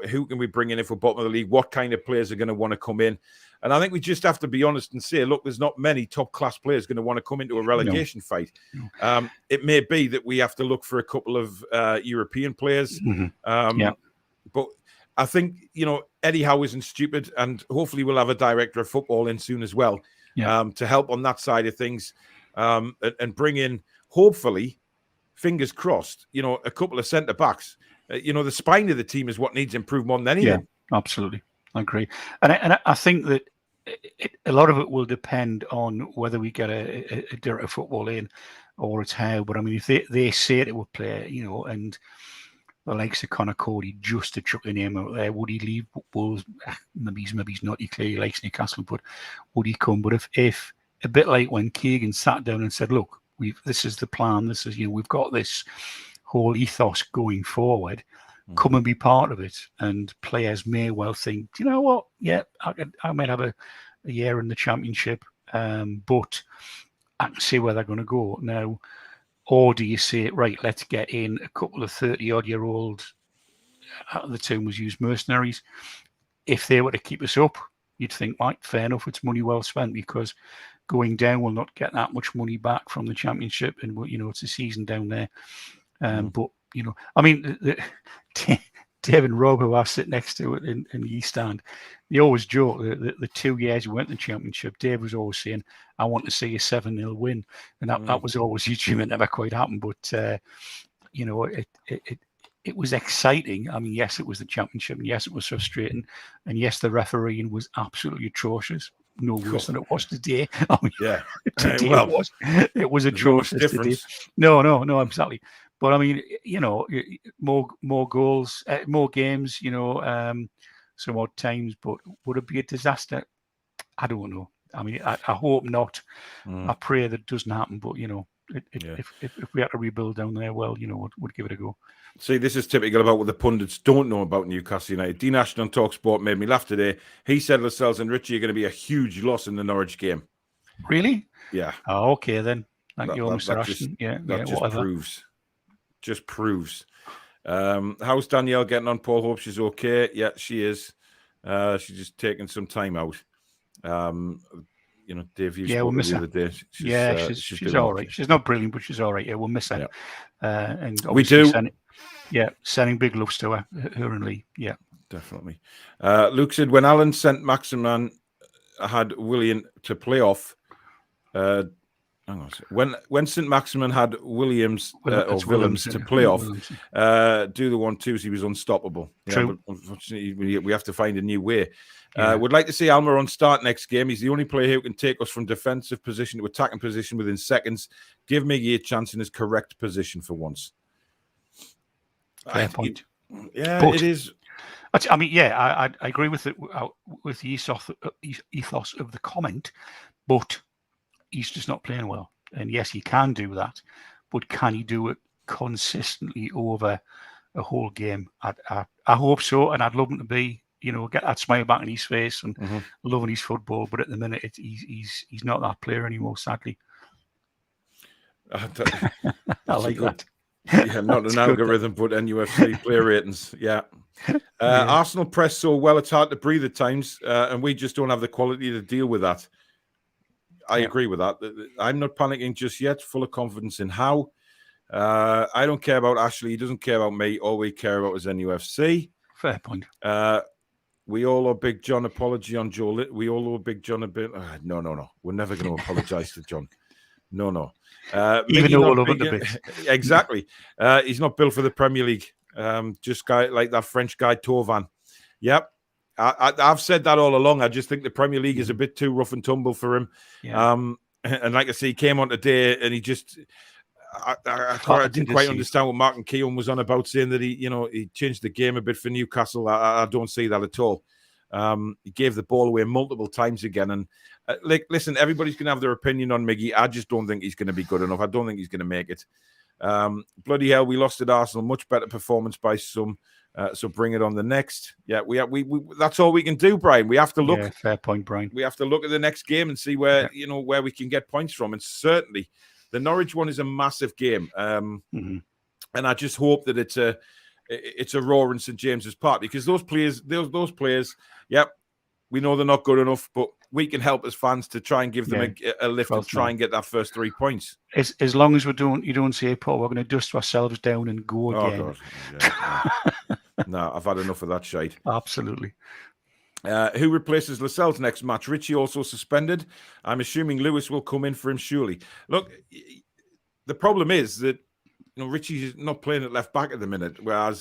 Who can we bring in if we're bottom of the league? What kind of players are going to want to come in? And I think we just have to be honest and say, look, there's not many top class players going to want to come into a relegation fight. No. It may be that we have to look for a couple of European players. But I think, Eddie Howe isn't stupid, and hopefully we'll have a director of football in soon as well to help on that side of things and bring in, hopefully, fingers crossed, a couple of centre backs. The spine of the team is what needs improvement more than anything. Yeah, absolutely. I agree. And I think that a lot of it will depend on whether we get a director of football in or it's how. But I mean, if they say it will play, and the likes of Connor Cody, just to chuck a name out there, would he leave Wolves? Maybe he's not. He clearly likes Newcastle, but would he come? But if a bit like when Keegan sat down and said, look, this is the plan. This is, we've got this whole ethos going forward. Come and be part of it. And players may well think, you know what? Yeah, I might have a year in the Championship, but I can see where they're going to go now. Or do you say, right, let's get in a couple of 30-odd-year-old, the term was used, mercenaries. If they were to keep us up, you'd think, right, fair enough, it's money well spent, because going down will not get that much money back from the Championship, and it's a season down there. But I mean, Dave and Rob, who I sit next to in the East Stand, they always joke that the 2 years we went to the Championship, Dave was always saying, I want to see a 7-0 win. And that was always his dream. It never quite happened. But, it was exciting. I mean, yes, it was the Championship. And yes, it was frustrating. And yes, the refereeing was absolutely atrocious. No worse than it was today. I mean, today it was atrocious today. No, exactly. But I mean, more goals, more games, some odd times. But would it be a disaster? I don't know. I mean, I hope not. I pray that it doesn't happen. But if we had to rebuild down there, well, we'd give it a go. See, this is typical about what the pundits don't know about Newcastle United. Dean Ashton on TalkSport made me laugh today. He said Lascelles and Richie are going to be a huge loss in the Norwich game. Really? Yeah. Oh, okay then. Thank you, Mr. Ashton. Just proves. How's Danielle getting on? Paul, hope she's okay. Yeah, she is. She's just taking some time out. Dave, you spoke the other day. She's all right. She's not brilliant, but she's all right. Yeah, we'll miss her. Yeah. And we do. Sending big loves to her and Lee. Yeah, definitely. Luke said when Alan sent Maximan had William to play off. When St. Maximin had Willems to play off, do the 1-2s, he was unstoppable. True. But unfortunately, we have to find a new way. Would like to see Almiron start next game. He's the only player who can take us from defensive position to attacking position within seconds. Give Miggy a chance in his correct position for once. Fair point. It is. I mean, I agree with it, with the ethos of the comment, but he's just not playing well. And yes, he can do that, but can he do it consistently over a whole game? I hope so, and I'd love him to be, get that smile back on his face and loving his football. But at the minute, he's not that player anymore, sadly. I like that. Yeah, not an algorithm, but NUFC player ratings. Yeah. Arsenal press so well, it's hard to breathe at times, and we just don't have the quality to deal with that. I agree with that. I'm not panicking just yet, full of confidence in Howe. I don't care about Ashley. He doesn't care about me. All we care about is NUFC. Fair point. We all owe Big John apology on Joe. We all owe Big John a bit. No. We're never going to apologize to John. No. Even though we'll love it a bit. Exactly. He's not built for the Premier League. Just guy like that French guy, Tovan. Yep. I've said that all along. I just think the Premier League is a bit too rough and tumble for him. Yeah. And like I say, he came on today and he just, I didn't quite understand what Martin Keown was on about, saying that he changed the game a bit for Newcastle. I don't see that at all. He gave the ball away multiple times again. And listen, everybody's going to have their opinion on Miggy. I just don't think he's going to be good enough. I don't think he's going to make it. Bloody hell, we lost at Arsenal. Much better performance by some. So bring it on the next. Yeah, we that's all we can do, Brian. We have to look. Yeah, fair point, Brian. We have to look at the next game and see where where we can get points from. And certainly, the Norwich one is a massive game. And I just hope that it's a roar in St James's Park, because those players, we know they're not good enough, but we can help as fans to try and give them a lift and try and get that first 3 points. As long as you don't say, Paul, we're going to dust ourselves down and go again. Oh, God. No, I've had enough of that shite. Absolutely. Who replaces Lascelles next match? Richie also suspended. I'm assuming Lewis will come in for him, surely. Look, the problem is that Richie's not playing at left back at the minute, whereas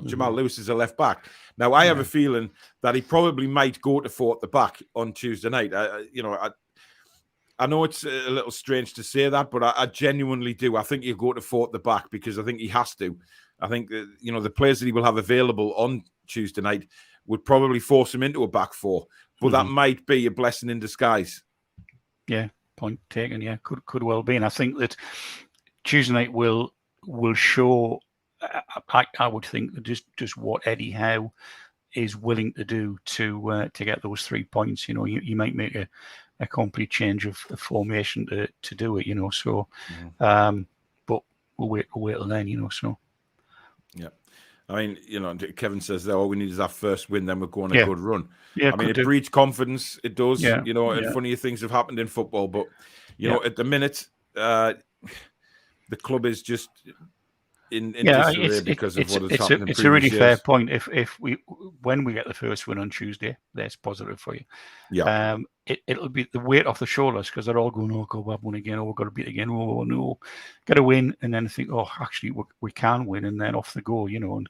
Jamal Lewis is a left back. Now, I have a feeling that he probably might go to 4 at the back on Tuesday night. I know it's a little strange to say that, but I genuinely do. I think he'll go to 4 at the back because I think he has to. I think that, the players that he will have available on Tuesday night would probably force him into a back 4, but that might be a blessing in disguise. Yeah, point taken. Yeah, could well be. And I think that Tuesday night will show, I would think, just what Eddie Howe is willing to do to get those 3 points. You might make a complete change of formation to do it. So, but we'll wait till then. So. Yeah. I mean, Kevin says all we need is that first win, then we're going a good run. Yeah, I mean, it breeds confidence. It does. Yeah. And funnier things have happened in football, but at the minute, the club is just in disarray because of what has happened. It's a really fair point. When we get the first win on Tuesday, that's positive for you. Yeah. It'll be the weight off the shoulders, because they're all going, oh, God, we've won again. Oh, we've got to beat again. Oh, no, get a win, and then think, oh, actually, we can win, and then off the go. And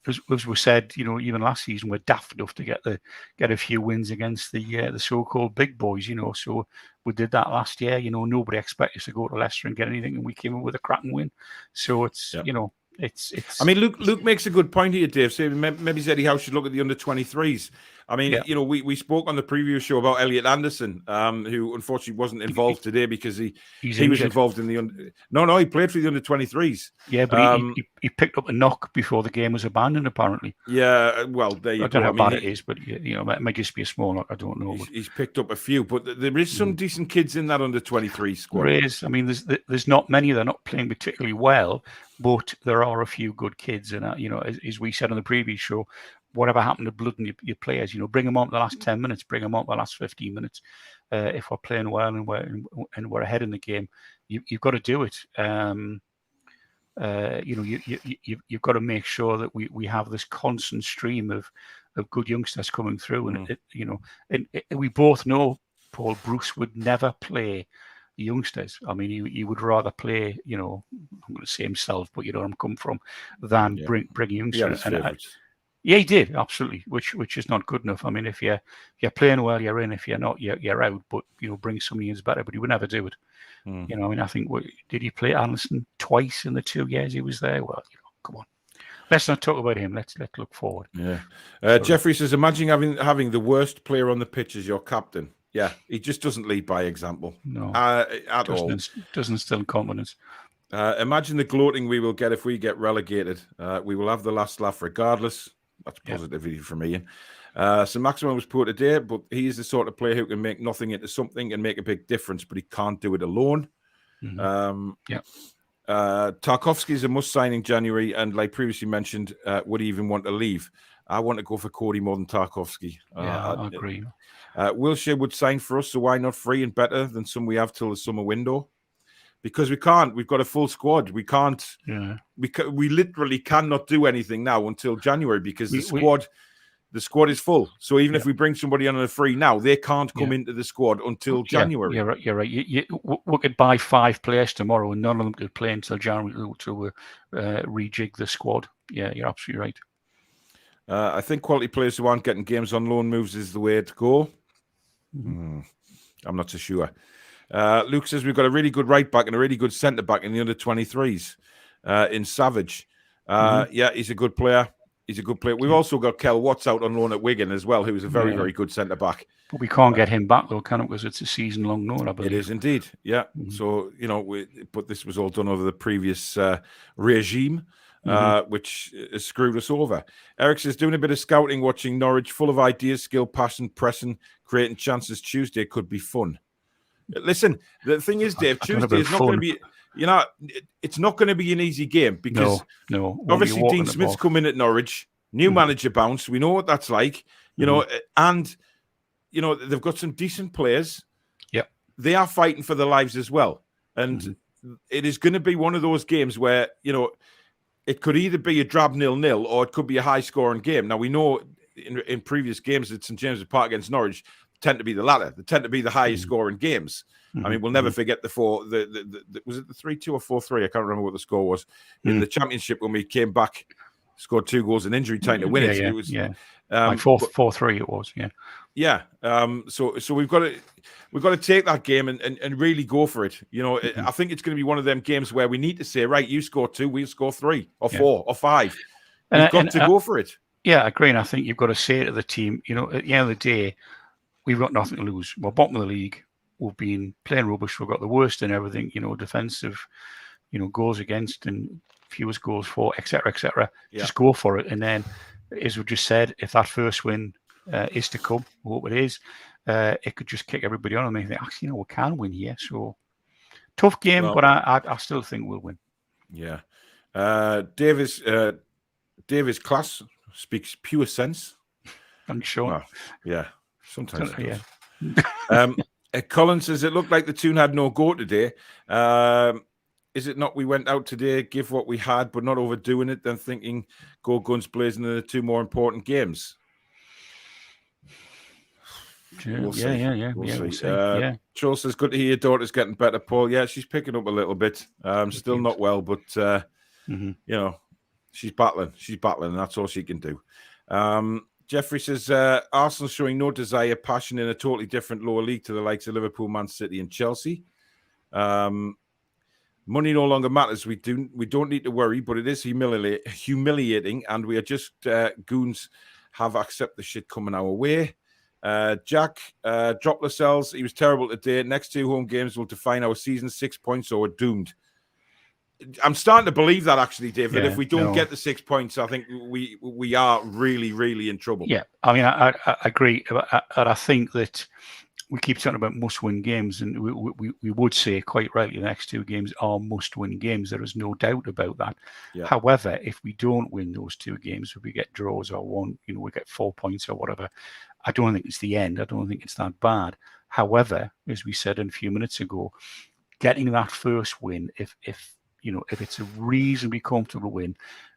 as we said, even last season, we're daft enough to get a few wins against the so-called big boys. So we did that last year. Nobody expected us to go to Leicester and get anything, and we came in with a cracking win. So it's it's. I mean, Luke makes a good point here, Dave. Saying maybe Eddie Howe should look at the under-23s. I mean, we spoke on the preview show about Elliot Anderson, who unfortunately wasn't involved today because he was involved in the under. No, he played for the under-23s. Yeah, but he picked up a knock before the game was abandoned, apparently. Yeah, well, there you go. I don't know how bad it is, but it might just be a small knock. I don't know. He's picked up a few, but there is some decent kids in that under-23 squad. There is. I mean, there's not many. They're not playing particularly well, but there are a few good kids. And as we said on the previous show, whatever happened to blood and your players, bring them on the last 10 minutes, bring them on the last 15 minutes. If we're playing well and we're ahead in the game, you've got to do it. You've got to make sure that we have this constant stream of good youngsters coming through, and we both know Paul Bruce would never play the youngsters. I mean, he would rather play, I'm going to say himself, but you know where I'm coming from, than bring youngsters. Yeah, he did, absolutely, which is not good enough. I mean, if you're playing well, you're in. If you're not, you're out. But bring somebody in is better. But he would never do it. I mean, I think did he play Anderson twice in the 2 years he was there? Well, come on. Let's not talk about him. Let's look forward. Yeah. Jeffrey says, imagine having the worst player on the pitch as your captain. Yeah, he just doesn't lead by example. No, at all. Doesn't instill confidence. Imagine the gloating we will get if we get relegated. We will have the last laugh regardless. That's positivity from Ian. So Maximum was poor today, but he is the sort of player who can make nothing into something and make a big difference, but he can't do it alone. Tarkovsky is a must sign in January, and like previously mentioned, would he even want to leave? I want to go for Cody more than Tarkovsky. I agree. Wilshere would sign for us, so why not free and better than some we have till the summer window? Because we can't. We've got a full squad. We can't. Yeah. We literally cannot do anything now until January because the squad is full. So even if we bring somebody on a free now, they can't come into the squad until January. You're right. We could buy 5 players tomorrow, and none of them could play until January to rejig the squad. Yeah, you're absolutely right. I think quality players who aren't getting games on loan moves is the way to go. I'm not so sure. Luke says we've got a really good right back and a really good centre back in the under 23s in Savage. Yeah, he's a good player. He's a good player. We've also got Kel Watts out on loan at Wigan as well, who's a very, very good centre back. But we can't get him back though, can it? Because it's a season-long loan, I believe. It is indeed, yeah. So but this was all done over the previous regime, which has screwed us over. Eric says doing a bit of scouting, watching Norwich, full of ideas, skill, passion, pressing, creating chances. Tuesday could be fun. Listen, the thing is, Dave, Tuesday is not going to be. It's not going to be an easy game because obviously Dean Smith's come in at Norwich, new manager bounce. We know what that's like, and they've got some decent players. Yep, they are fighting for their lives as well, and it is going to be one of those games where it could either be a drab 0-0 or it could be a high-scoring game. Now we know in previous games at St James's Park against Norwich tend to be the latter. They tend to be the highest-scoring games. I mean, we'll never forget the was it the 3-2 or 4-3? I can't remember what the score was in the Championship when we came back, scored 2 goals in injury time to win it. It was like 4-3. It was So we've got to take that game and really go for it. I think it's going to be one of them games where we need to say, right, you score 2, we'll score 3 or 4 or 5. We've got to go for it. Yeah, I agree. And I think you've got to say to the team, at the end of the day, we've got nothing to lose. We're bottom of the league. We've been playing rubbish. We've got the worst in everything, defensive, goals against and fewest goals for, etc., etc. Just go for it. And then, as we just said, if that first win is to come, we hope it is, it could just kick everybody on and make them think, actually, we can win here. So, tough game, but I still think we'll win. Yeah. Davis class speaks pure sense. I'm sure. Well, yeah. Sometimes it does. Colin says, it looked like the Toon had no go today. Is it not we went out today, give what we had, but not overdoing it, then thinking go guns blazing in the 2 more important games? We'll see. We'll see. Joel says, good to hear your daughter's getting better, Paul. Yeah, she's picking up a little bit. Still not well, but, she's battling. She's battling, and that's all she can do. Jeffrey says, Arsenal showing no desire, passion in a totally different lower league to the likes of Liverpool, Man City and Chelsea. Money no longer matters. We don't need to worry, but it is humiliating, and we are just goons have accept the shit coming our way. Jack, drop Lascelles. He was terrible today. Next 2 home games will define our season. 6 points, so we're doomed. I'm starting to believe that, actually, David. If we don't get the 6 points, I think we are really, really in trouble. Yeah, I mean, I agree. I think that we keep talking about must-win games, and we would say quite rightly the next 2 games are must-win games. There is no doubt about that. Yeah. However, if we don't win those 2 games, if we get draws or one, we get 4 points or whatever, I don't think it's the end. I don't think it's that bad. However, as we said a few minutes ago, getting that first win, if it's a reasonably comfortable win,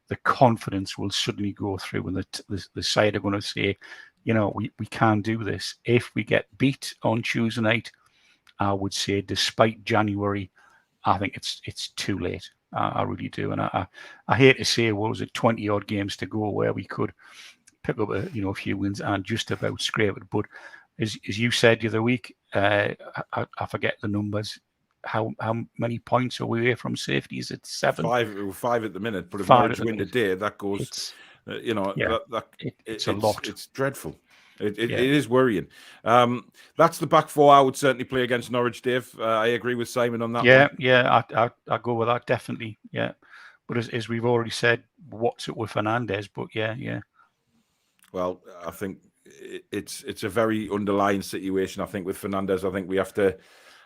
the confidence will suddenly go through, and the side are going to say, we can do this. If we get beat on Tuesday night, I would say, despite January, I think it's too late. I really do, and I hate to say, what was it, 20 odd games to go where we could pick up a few wins and just about scrape it. But as you said the other week, I forget the numbers. How many points are we away from safety? Is it 7? 5 at the minute, but if Norwich win today, that goes. It's a lot. It's dreadful. It is worrying. That's the back 4 I would certainly play against Norwich, Dave. I agree with Simon on that. I go with that definitely. Yeah, but as we've already said, what's it with Fernandez? But yeah. Well, I think it's a very underlying situation. I think with Fernandez, I think we have to.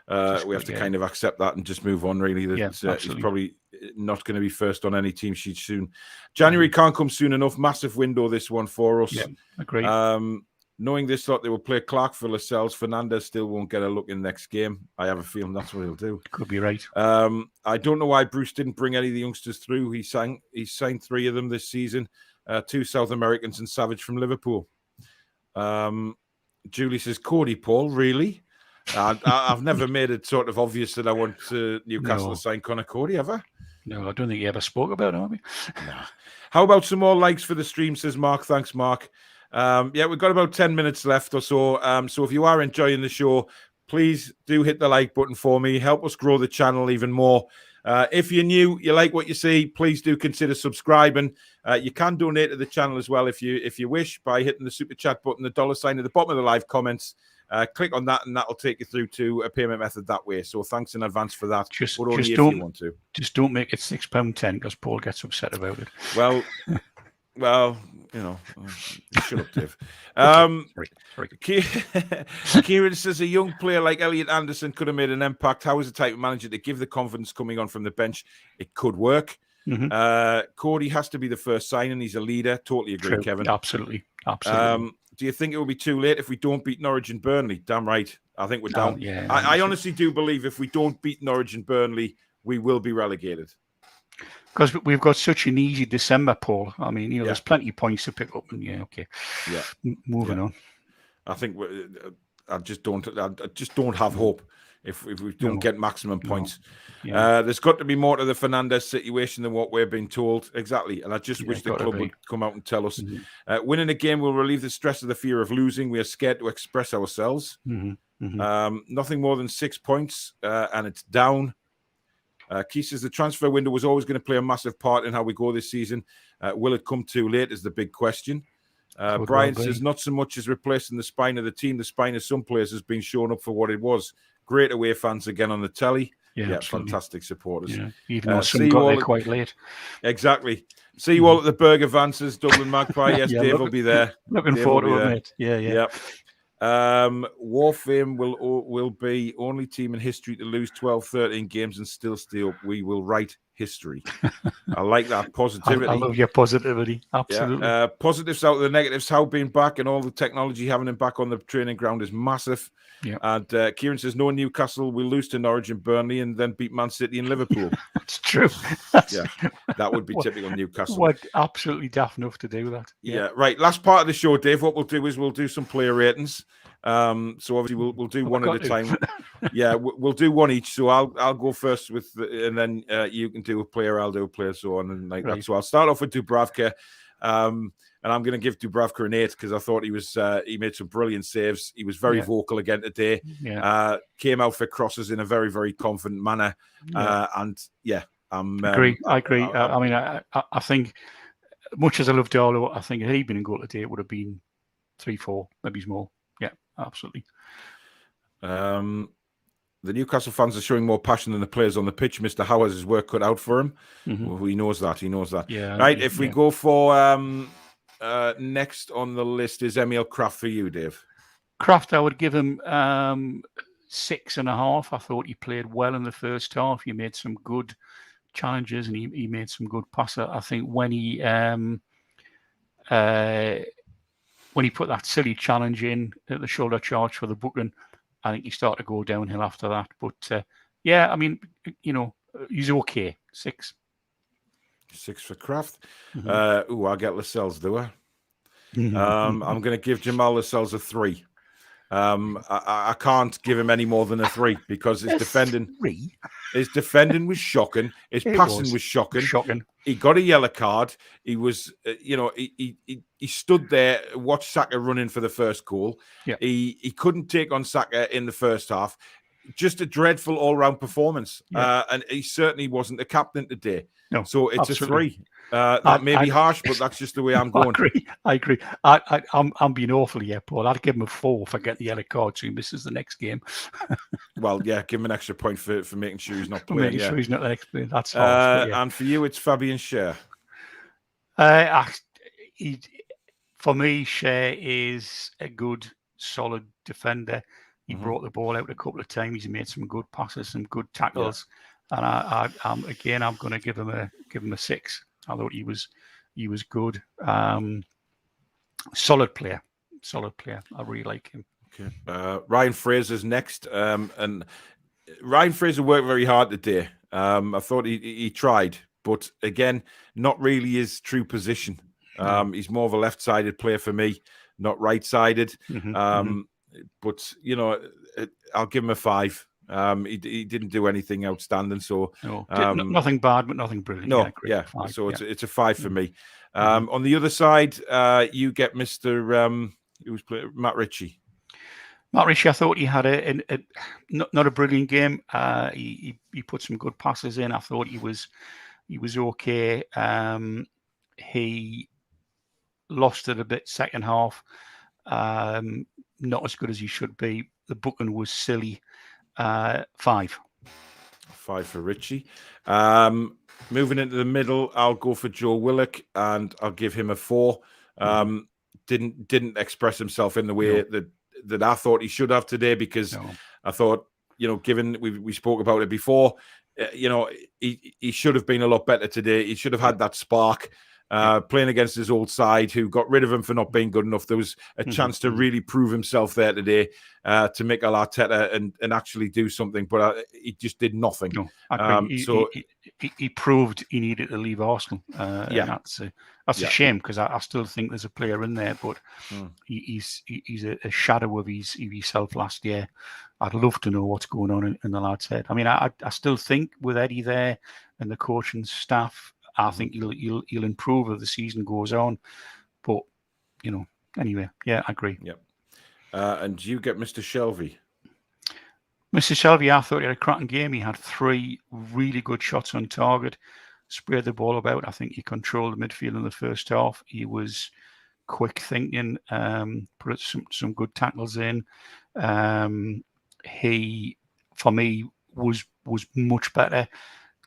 Kind of accept that and just move on, really. He's probably not going to be first on any team sheet soon. January can't come soon enough. Massive window, this one for us. Yeah, agree. Knowing this, thought they will play Clark for Lascelles. Fernandez still won't get a look in the next game. I have a feeling that's what he'll do. Could be right. I don't know why Bruce didn't bring any of the youngsters through. He signed 3 of them this season. 2 South Americans and Savage from Liverpool. Julie says, Cody, Paul, really? I've never made it sort of obvious that I want Newcastle to sign Connor Cody, ever. No, I don't think you ever spoke about it, have we? Nah. How about some more likes for the stream, says Mark. Thanks, Mark. Yeah, we've got about 10 minutes left or so. So if you are enjoying the show, please do hit the like button for me. Help us grow the channel even more. If you're new, you like what you see, please do consider subscribing. You can donate to the channel as well if you wish by hitting the super chat button, the $sign at the bottom of the live comments. Click on that and that'll take you through to a payment method that way. So thanks in advance for that. But only if you want to. Just don't make it £6.10 because Paul gets upset about it. Well, you know, shut up, Dave. Sorry. Kieran says a young player like Elliot Anderson could have made an impact. How is the type of manager to give the confidence coming on from the bench? It could work. Cody has to be the first signing. He's a leader. Totally agree, True. Kevin. Absolutely. Do you think it will be too late if we don't beat Norwich and Burnley? Damn right. I think we're down. Yeah, I honestly do believe if we don't beat Norwich and Burnley, we will be relegated. Because we've got such an easy December, Paul. I mean, there's plenty of points to pick up. And moving on. I think I just don't have hope if we don't get maximum points. There's got to be more to the Fernandez situation than what we're being told. Exactly. And I just wish the club would come out and tell us. Winning a game will relieve the stress of the fear of losing. We are scared to express ourselves. Nothing more than 6 points, and it's down. Keith says the transfer window was always going to play a massive part in how we go this season. Will it come too late is the big question. Brian says not so much as replacing the spine of the team. The spine of some players has been shown up for what it was. Great away fans again on the telly. Yeah, fantastic supporters. Yeah. Even though some got there quite late. Exactly. See you all at the Burger Vances, Dublin Magpie. Yes, Dave will be there. Looking forward to it, mate. Yeah. Warframe will be only team in history to lose 12-13 games and still stay up. We will write history. I like that positivity. I love your positivity. Absolutely. Positives out of the negatives. Howe being back and all the technology having him back on the training ground is massive. Yeah. And Kieran says no Newcastle will lose to Norwich and Burnley and then beat Man City and Liverpool. That's true. That would be typical Newcastle. We're absolutely daft enough to do that. Yeah, right. Last part of the show, Dave. What we'll do is we'll do some player ratings. So obviously we'll do one at a time. We'll do one each. So I'll go first and then you can do a player, I'll do a player, so on and like that. So I'll start off with Dubravka, and I'm going to give Dubravka an 8 because I thought he made some brilliant saves. He was very vocal again today. Came out for crosses in a very, very confident manner. I agree. I think much as I love Darlow, I think had he been in goal today, it would have been 3-4, maybe more. Yeah, absolutely. The Newcastle fans are showing more passion than the players on the pitch. Mr. Howe has his work cut out for him. Well, he knows that. Yeah. Right. If we go for next on the list is Emil Kraft for you, Dave. Kraft, I would give him 6.5. I thought he played well in the first half. He made some good challenges and he made some good passes. I think when he put that silly challenge in at the shoulder charge for the booking, I think he started to go downhill after that. But he's okay. 6. 6 for Kraft. I'll get Lascelles, do I? I'm going to give Jamal Lascelles a 3. I can't give him any more than a 3 because his defending was shocking. His passing was shocking. He got a yellow card. He was, he stood there, watched Saka running for the first goal. Yeah. He couldn't take on Saka in the first half. Just a dreadful all-round performance. And he certainly wasn't the captain today. No, so it's absolutely. a 3. That may be harsh, but that's just the way I'm going. I agree. I'm being awful here, Paul. I'd give him a 4 if I get the yellow card so he misses the next game. Well, give him an extra point for making sure he's not playing. Sure he's not the next player. That's harsh. And for you, it's Fabian Schär. For me, Schär is a good, solid defender. He brought the ball out a couple of times. He made some good passes, some good tackles. And I'm going to give him a 6. I thought he was good. Solid player. I really like him. Okay. Ryan Fraser's next. And Ryan Fraser worked very hard today. I thought he tried, but again, not really his true position. He's more of a left-sided player for me, not right-sided. But I'll give him a 5. He didn't do anything outstanding. So No, nothing bad, but nothing brilliant. no, Yeah, great. yeah. 5, So yeah. it's a 5 for me. On the other side, you get Mr. Who's playing Matt Ritchie. Matt Ritchie, I thought he had not a brilliant game. He put some good passes in. I thought he was okay. He lost it a bit second half. Not as good as he should be. The booking was silly. 5. 5 for Ritchie. Moving into the middle, I'll go for Joe Willock and I'll give him a 4. Didn't express himself in the way that I thought he should have today, because I thought, given we spoke about it before, he should have been a lot better today. He should have had that spark. Playing against his old side, who got rid of him for not being good enough. There was a chance to really prove himself there today, to make Arteta and actually do something, but he just did nothing. No, I agree. He proved he needed to leave Arsenal. And that's a shame, because I still think there's a player in there, but he's a shadow of himself last year. I'd love to know what's going on in the lad's head. I mean, I still think with Eddie there and the coaching staff, I think he'll improve as the season goes on. But, anyway, yeah, I agree. Yep. And you get Mr. Shelvey. Mr. Shelvey, I thought he had a cracking game. He had 3 really good shots on target, sprayed the ball about. I think he controlled the midfield in the first half. He was quick thinking, put some good tackles in. He, for me, was much better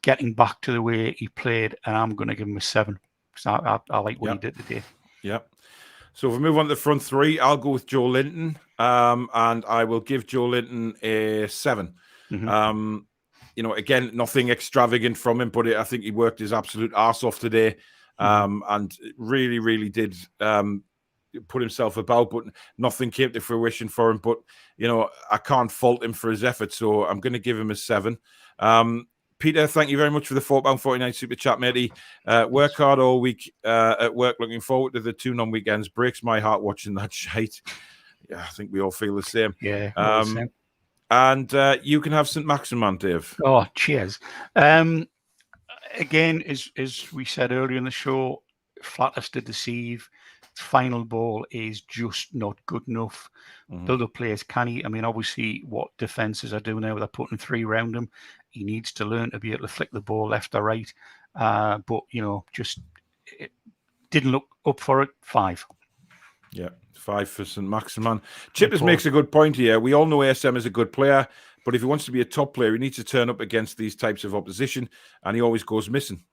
getting back to the way he played, and I'm going to give him a 7. So I like what he did today. Yeah. So if we move on to the front 3, I'll go with Joe Linton, and I will give Joe Linton a 7. Again, nothing extravagant from him, but I think he worked his absolute arse off today, and really, really did put himself about, but nothing came to fruition for him. But, I can't fault him for his effort, so I'm going to give him a 7. Peter, thank you very much for the £4.49 super chat, matey. Work hard all week at work. Looking forward to the Toon on weekends. Breaks my heart watching that shite. Yeah, I think we all feel the same. Yeah. And you can have St. Maximin, Dave. Oh, cheers. Again, as we said earlier in the show, flattest to deceive. Final ball is just not good enough. The other players canny. I mean, obviously, what defences are doing now, they're putting 3 around him. He needs to learn to be able to flick the ball left or right. But, just it didn't look up for it. 5. Yeah, 5 for St. Maximin. Chippers makes a good point here. We all know ASM is a good player, but if he wants to be a top player, he needs to turn up against these types of opposition, and he always goes missing.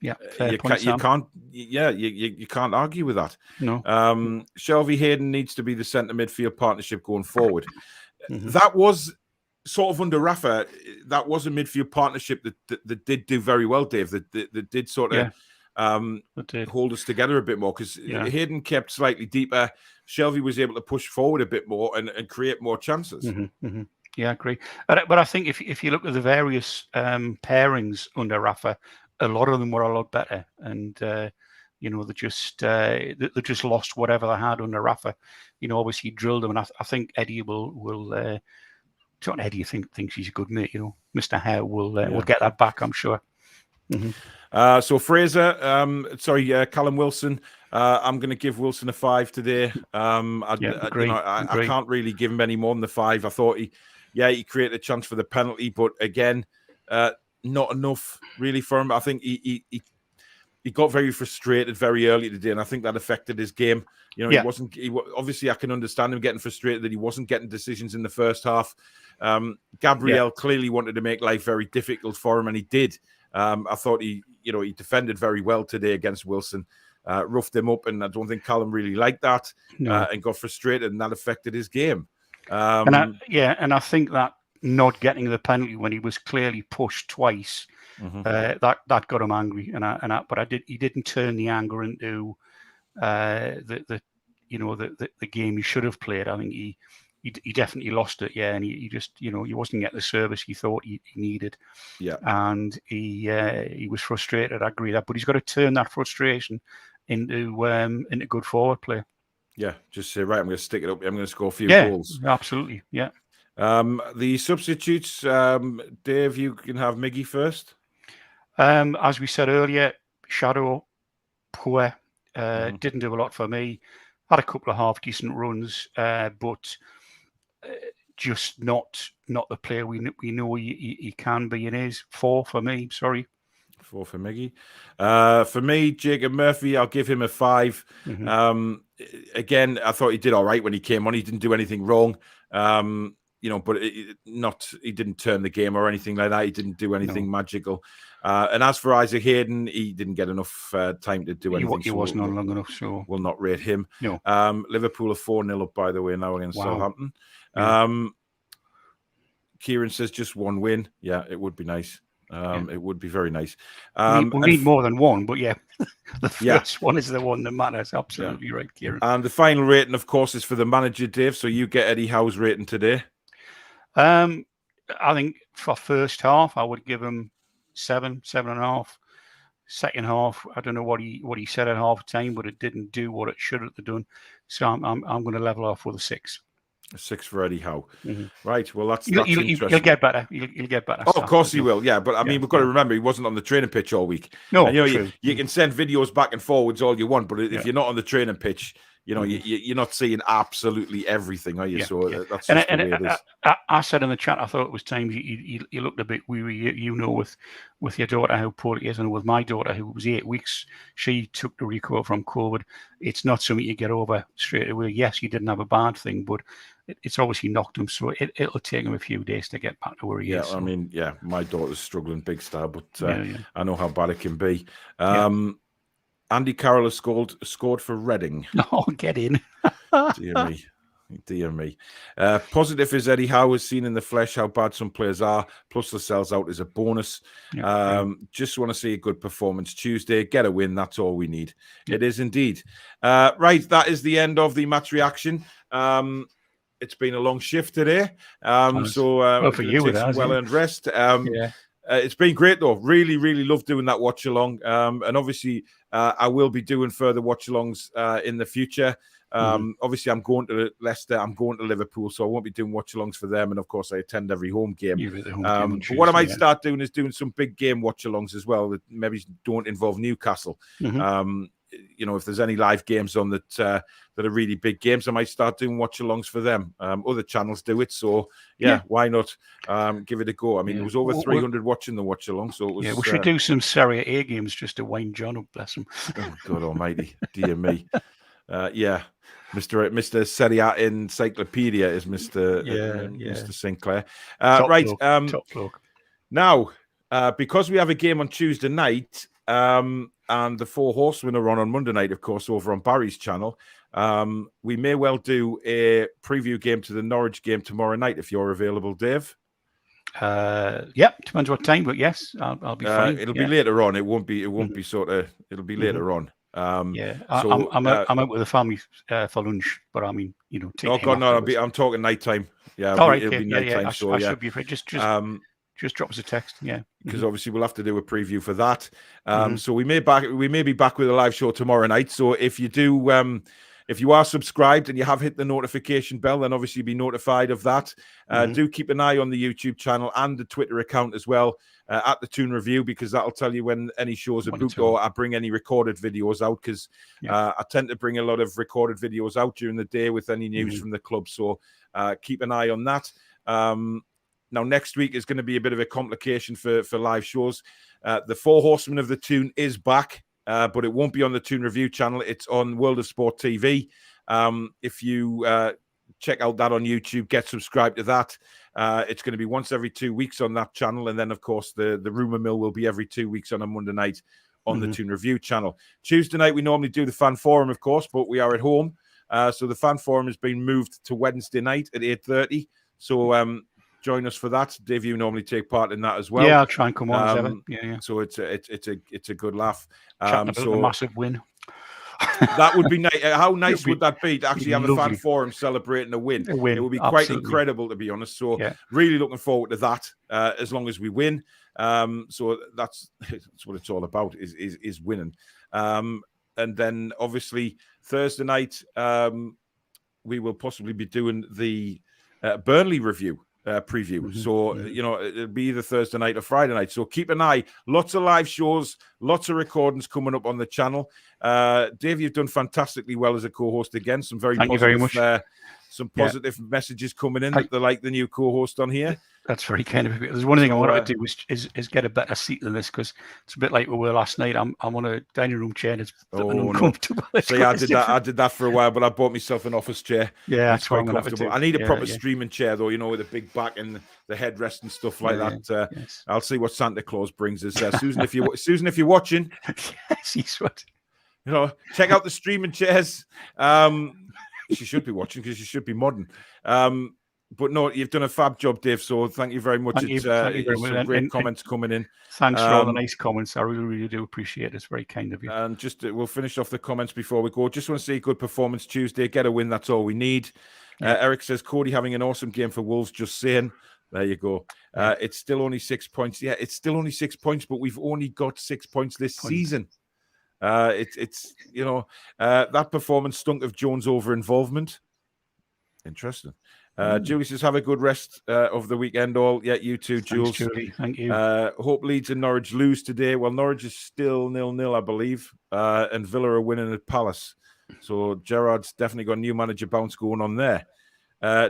Yeah, you can't argue with that. No. Shelvey Hayden needs to be the centre midfield partnership going forward. That was sort of under Rafa. That was a midfield partnership that did do very well, Dave. That did sort of hold us together a bit more, because Hayden kept slightly deeper. Shelvey was able to push forward a bit more and create more chances. Yeah, I agree. But I think if you look at the various pairings under Rafa, a lot of them were a lot better, and they just lost whatever they had under Rafa. Obviously he drilled them, and I think Eddie will. John Eddie thinks he's a good mate. Mr. Howe will get that back, I'm sure. So Fraser, Callum Wilson. I'm going to give Wilson a 5 today. I can't really give him any more than the 5. I thought he created a chance for the penalty, but again, not enough really for him. I think he got very frustrated very early today, and I think that affected his game. Obviously I can understand him getting frustrated that he wasn't getting decisions in the first half. Gabriel clearly wanted to make life very difficult for him, and he did. I thought he defended very well today against Wilson, roughed him up, and I don't think Callum really liked that, and got frustrated, and that affected his game. And I think that not getting the penalty when he was clearly pushed twice, that got him angry, but he didn't turn the anger into the game he should have played. I think he definitely lost it, and he just he wasn't getting the service he thought he needed, and he was frustrated. I agree that, but he's got to turn that frustration into good forward play. Yeah, just say, right, I'm going to stick it up. I'm going to score a few goals. Absolutely, yeah. The substitutes, Dave, you can have Miggy first. As we said earlier, Shadow, poor, didn't do a lot for me. Had a couple of half decent runs, but just not the player we know he can be and is. 4 for me. Sorry. 4 for Miggy. For me, Jacob Murphy, I'll give him a 5. Again, I thought he did all right when he came on. He didn't do anything wrong. But he didn't turn the game or anything like that. He didn't do anything magical. And as for Isaac Hayden, he didn't get enough time to do anything. He wasn't on long enough, so we'll not rate him. No. Liverpool are 4-0 up, by the way, now against Southampton. Yeah. Kieran says just one win. Yeah, it would be nice. It would be very nice. We need more than one, but yeah, the first one is the one that matters. Absolutely right, Kieran. And the final rating, of course, is for the manager, Dave. So you get Eddie Howe's rating today. I think for first half, I would give him 7.5. Second half, I don't know what he said at half time, but it didn't do what it should have done. So I'm going to level off with a 6. A 6 for Eddie Howe. Right. Well, that's He'll interesting. get better. He'll get better. Oh, of course he will. Yeah, but I mean, we've got to remember he wasn't on the training pitch all week. No, and, you can send videos back and forwards all you want, but if you're not on the training pitch, you're not seeing absolutely everything, are you? So that's just the way it is. I said in the chat, I thought it was times you looked a bit weary. With your daughter how poor it is, and with my daughter who was 8 weeks, she took the recovery from COVID. It's not something you get over straight away. Yes, he didn't have a bad thing, but it's obviously knocked him, so it'll take him a few days to get back to where he is. So. I mean, my daughter's struggling big style, but I know how bad it can be. Andy Carroll has scored for Reading. Oh, get in. Dear me. Positive is Eddie Howe has seen in the flesh how bad some players are, plus the sells out is a bonus. Just want to see a good performance Tuesday. Get a win, that's all we need. It is indeed. Right, that is the end of the match reaction. It's been a long shift today. For you, take some well-earned rest. It's been great, though. Really, really love doing that watch-along. And obviously, I will be doing further watch-alongs in the future. Obviously, I'm going to Leicester. I'm going to Liverpool, so I won't be doing watch-alongs for them. And, of course, I attend every home game. But what I might start doing is doing some big game watch-alongs as well that maybe don't involve Newcastle. If there's any live games on that are really big games, I might start doing watch-alongs for them. Other channels do it, so why not give it a go? I mean, there was over 300 watching the watch-along, so it was. We should do some Serie A games just to wind John up, bless him. Oh, God Almighty, dear me. Mr. Serie A Encyclopedia is Mr. Sinclair. Right, top bloke. Now, because we have a game on Tuesday night. And the Four Horsemen are on Monday night, of course, over on Barry's channel. We may well do a preview game to the Norwich game tomorrow night if you're available, Dave. Depends what time, but yes, I'll be fine. It'll be later on. It won't be. It'll be later on. I'm out with the family for lunch, but I mean, Oh God, no! I'm talking nighttime. Yeah, it'll be nighttime. I should be free. Just drop us a text, because obviously we'll have to do a preview for that. So we may be back with a live show tomorrow night. So if you do, if you are subscribed and you have hit the notification bell, then obviously be notified of that. Do keep an eye on the YouTube channel and the Twitter account as well at the Toon Review, because that'll tell you when any shows are booked or I bring any recorded videos out, because I tend to bring a lot of recorded videos out during the day with any news from the club. So keep an eye on that. Now, next week is going to be a bit of a complication for live shows. The Four Horsemen of the Toon is back, but it won't be on the Toon Review channel. It's on World of Sport TV. If you check out that on YouTube, get subscribed to that. It's going to be once every 2 weeks on that channel. And then, of course, the Rumour Mill will be every 2 weeks on a Monday night on the Toon Review channel. Tuesday night, we normally do the Fan Forum, of course, but we are at home. So the Fan Forum has been moved to Wednesday night at 8:30. So join us for that. Dave, you normally take part in that as well. Yeah, I'll try and come on as ever. Yeah. So it's a good laugh. A massive win. That would be nice. How nice would that be to actually have a fan forum celebrating a win? It would be quite incredible, to be honest. So really looking forward to that. As long as we win. So that's what it's all about. Is winning. And then obviously Thursday night we will possibly be doing the Burnley review. preview. So, it'll be either Thursday night or Friday night. So keep an eye. Lots of live shows, lots of recordings coming up on the channel. Dave, you've done fantastically well as a co-host again. Some very Thank you very much. Some positive messages coming in that they like the new co-host on here. That's very kind of it. There's one thing I wanted to do is get a better seat than this, because it's a bit like we were last night. I'm on a dining room chair and it's uncomfortable. See, I did that for a while, but I bought myself an office chair. Yeah, that's quite what comfortable. I need a proper streaming chair though, with a big back and the headrest and stuff like that. Yes. I'll see what Santa Claus brings us. Susan, if you're watching, yes, he's what. Check out the streaming chairs. She should be watching because she should be modern. But no, you've done a fab job, Dave. So thank you very much. Thank you very much. Some great comments coming in. Thanks for all the nice comments. I really, really do appreciate it. It's very kind of you. And just we'll finish off the comments before we go. Just want to see good performance Tuesday. Get a win. That's all we need. Eric says, Cody having an awesome game for Wolves. Just saying. There you go. It's still only 6 points. Yeah, it's still only 6 points, but we've only got 6 points this season. It's that performance stunk of Jones' over involvement. Interesting. Julie says, have a good rest of the weekend all. Yeah, you too, Jules. Thanks, Julie. Thank you. Hope Leeds and Norwich lose today. Well, Norwich is still 0-0, I believe. And Villa are winning at Palace. So Gerrard's definitely got a new manager bounce going on there.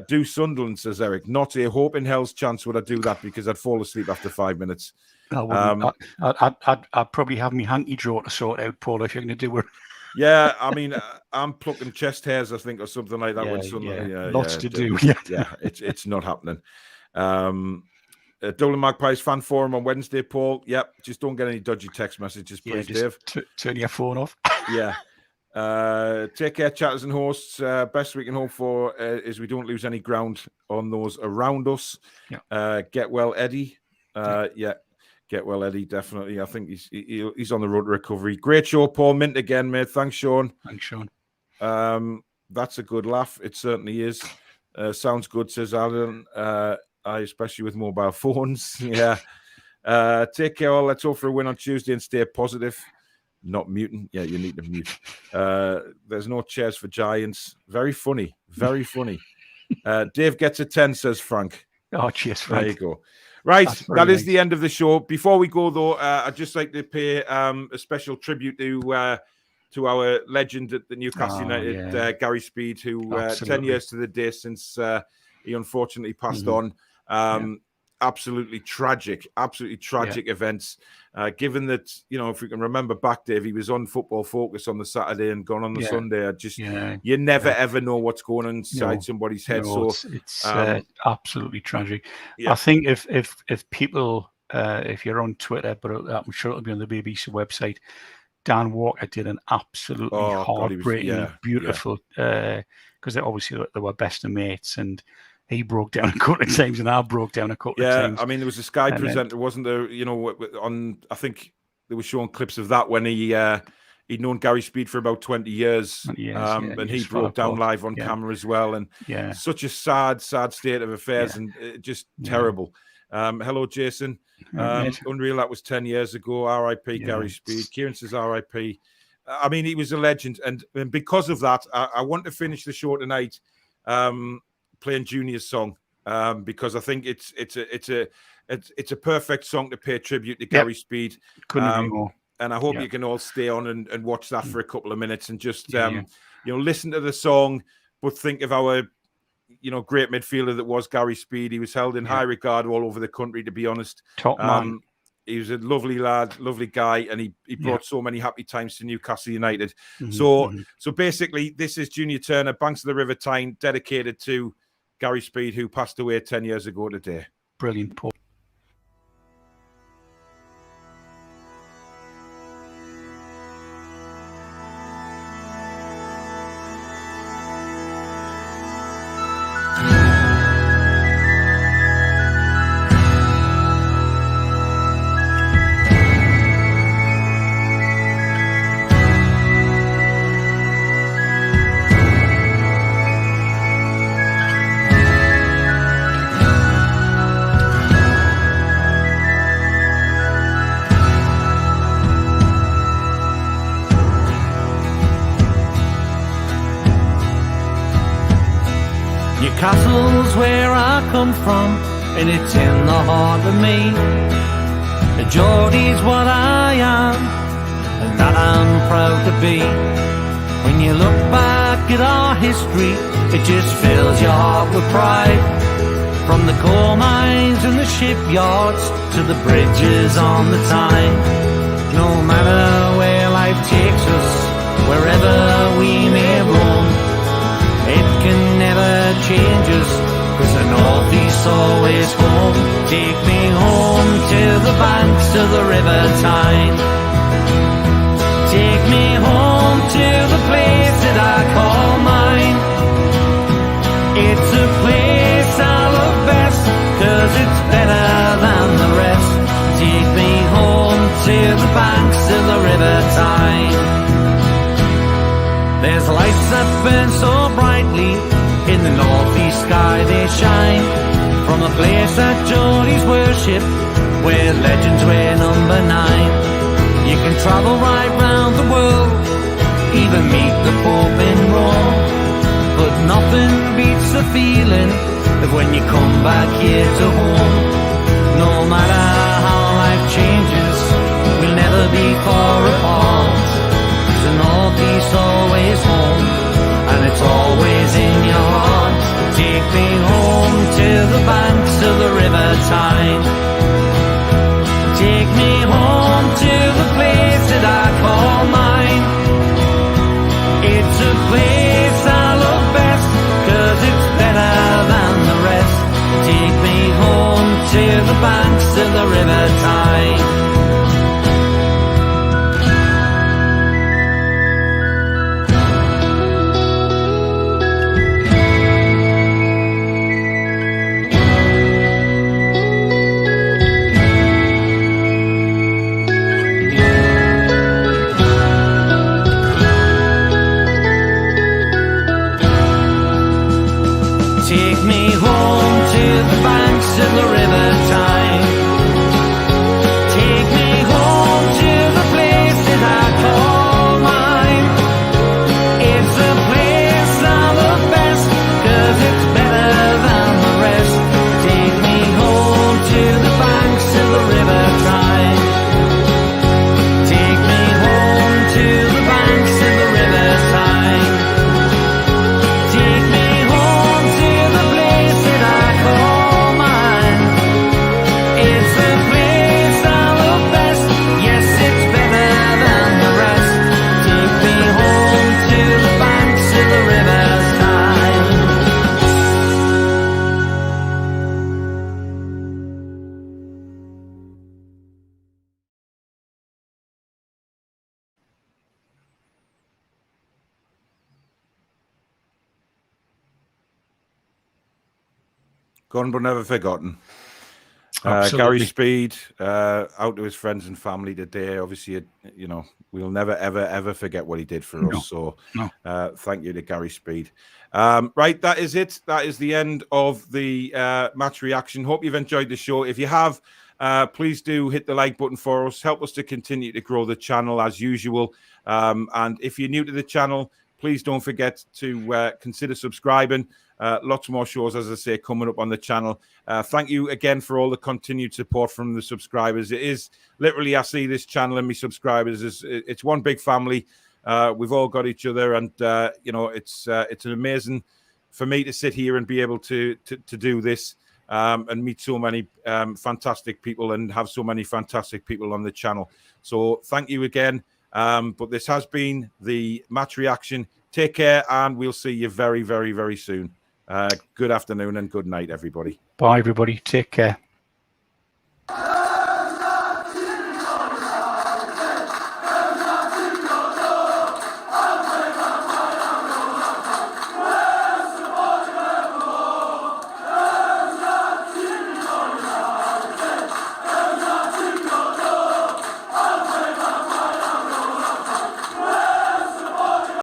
Do Sunderland, says Eric. Not a hope in hell's chance would I do that, because I'd fall asleep after 5 minutes. I'd probably have me hanky draw to sort out, Paul, if you're going to do it. Yeah, I mean, I'm plucking chest hairs, I think, or something like that. Lots to do. Yeah, it's not happening. Dublin Magpies fan forum on Wednesday, Paul. Yep, just don't get any dodgy text messages, please, Dave. Turn your phone off. Yeah. Take care, chatters and hosts. Best we can hope for is we don't lose any ground on those around us. Yeah. Get well, Eddie. Get well, Eddie. Definitely. I think he's on the road to recovery. Great show, Paul. Mint again, mate. Thanks, Sean. Thanks, Sean. That's a good laugh. It certainly is. Sounds good, says Alan. Especially with mobile phones. Yeah. Take care, all. Let's hope for a win on Tuesday and stay positive. Not muting. Yeah, you need to mute. There's no chairs for Giants. Very funny. Very funny. Dave gets a 10, says Frank. Oh, cheers, Frank. There you go. Right, that is the end of the show. Before we go, though, I'd just like to pay a special tribute to our legend at the Newcastle United, Gary Speed, who 10 years to the day since he unfortunately passed on. Absolutely tragic events. Given that, if we can remember back, Dave, he was on Football Focus on the Saturday and gone on the Sunday. You never ever know what's going on inside somebody's head. It's absolutely tragic. I think if people, if you're on Twitter, but I'm sure it'll be on the BBC website, Dan Walker did an absolutely heartbreaking, beautiful, because obviously they were best of mates, and he broke down a couple of times, and I broke down a couple of times. I mean, there was a Sky presenter, wasn't there? I think they were showing clips of that when he'd known Gary Speed for about 20 years, and he broke down live on camera as well. And such a sad state of affairs, and just terrible. Hello, Jason. Unreal, that was 10 years ago. R.I.P. Gary Speed. Kieran says R.I.P. I mean, he was a legend, and because of that, I want to finish the show tonight playing Junior's song, because I think it's a perfect song to pay tribute to Gary Speed. Couldn't agree more. And I hope you can all stay on and watch that for a couple of minutes and just listen to the song, but think of our great midfielder that was Gary Speed. He was held in high regard all over the country, to be honest. Top man. He was a lovely lad, lovely guy, and he brought so many happy times to Newcastle United. So basically, this is Junior Turner, Banks of the River Tyne, dedicated to Gary Speed, who passed away 10 years ago today. Brilliant, Paul. Newcastle's where I come from, and it's in the heart of me. The Geordie's what I am, and that I'm proud to be. When you look back at our history, it just fills your heart with pride. From the coal mines and the shipyards to the bridges on the Tyne. No matter where life takes us, wherever we may roam, it can never change us, 'cause the Northeast's always home. Take me home to the banks of the River Tyne. Take me home to the place that I call mine. It's a place I love best, 'cause it's better than the rest. Take me home to the banks of the River Tyne. There's lights that burn so brightly, in the northeast sky they shine. From a place that Geordies worship, where legends wear number 9. You can travel right round the world, even meet the Pope in Rome. But nothing beats the feeling of when you come back here to home. No matter how life changes, we'll never be far apart. The Northeast always home, and it's always in your heart. Take me home to the banks of the River Tyne. Take me home to the place that I call mine. It's a place I love best, 'cause it's better than the rest. Take me home to the banks of the River Tyne. Take me home to the banks of the River Tyne. Take me home to the place that I call mine. It's a place I love best, 'cause it's better than the rest. Take me home to the banks of the River Tyne. Take me home to the banks of the River Tyne. Take me home to the place that I call mine. It's the place I love best. Yes, it's better than the rest. Take me home to the banks of the River Tyne. Gone but never forgotten. Absolutely. Gary Speed, out to his friends and family today. Obviously, you know, we'll never, ever, ever forget what he did for us. So thank you to Gary Speed. Right, that is it. That is the end of the match reaction. Hope you've enjoyed the show. If you have, please do hit the like button for us. Help us to continue to grow the channel as usual. And if you're new to the channel, please don't forget to consider subscribing. Lots more shows, as I say, coming up on the channel. Thank you again for all the continued support from the subscribers. It is literally, I see this channel and my subscribers, it's one big family. We've all got each other, and you know, it's an amazing for me to sit here and be able to do this and meet so many fantastic people and have so many fantastic people on the channel. So thank you again. But this has been the match reaction. Take care, and we'll see you very, very, very soon. Good afternoon and good night, everybody. Bye, everybody. Take care.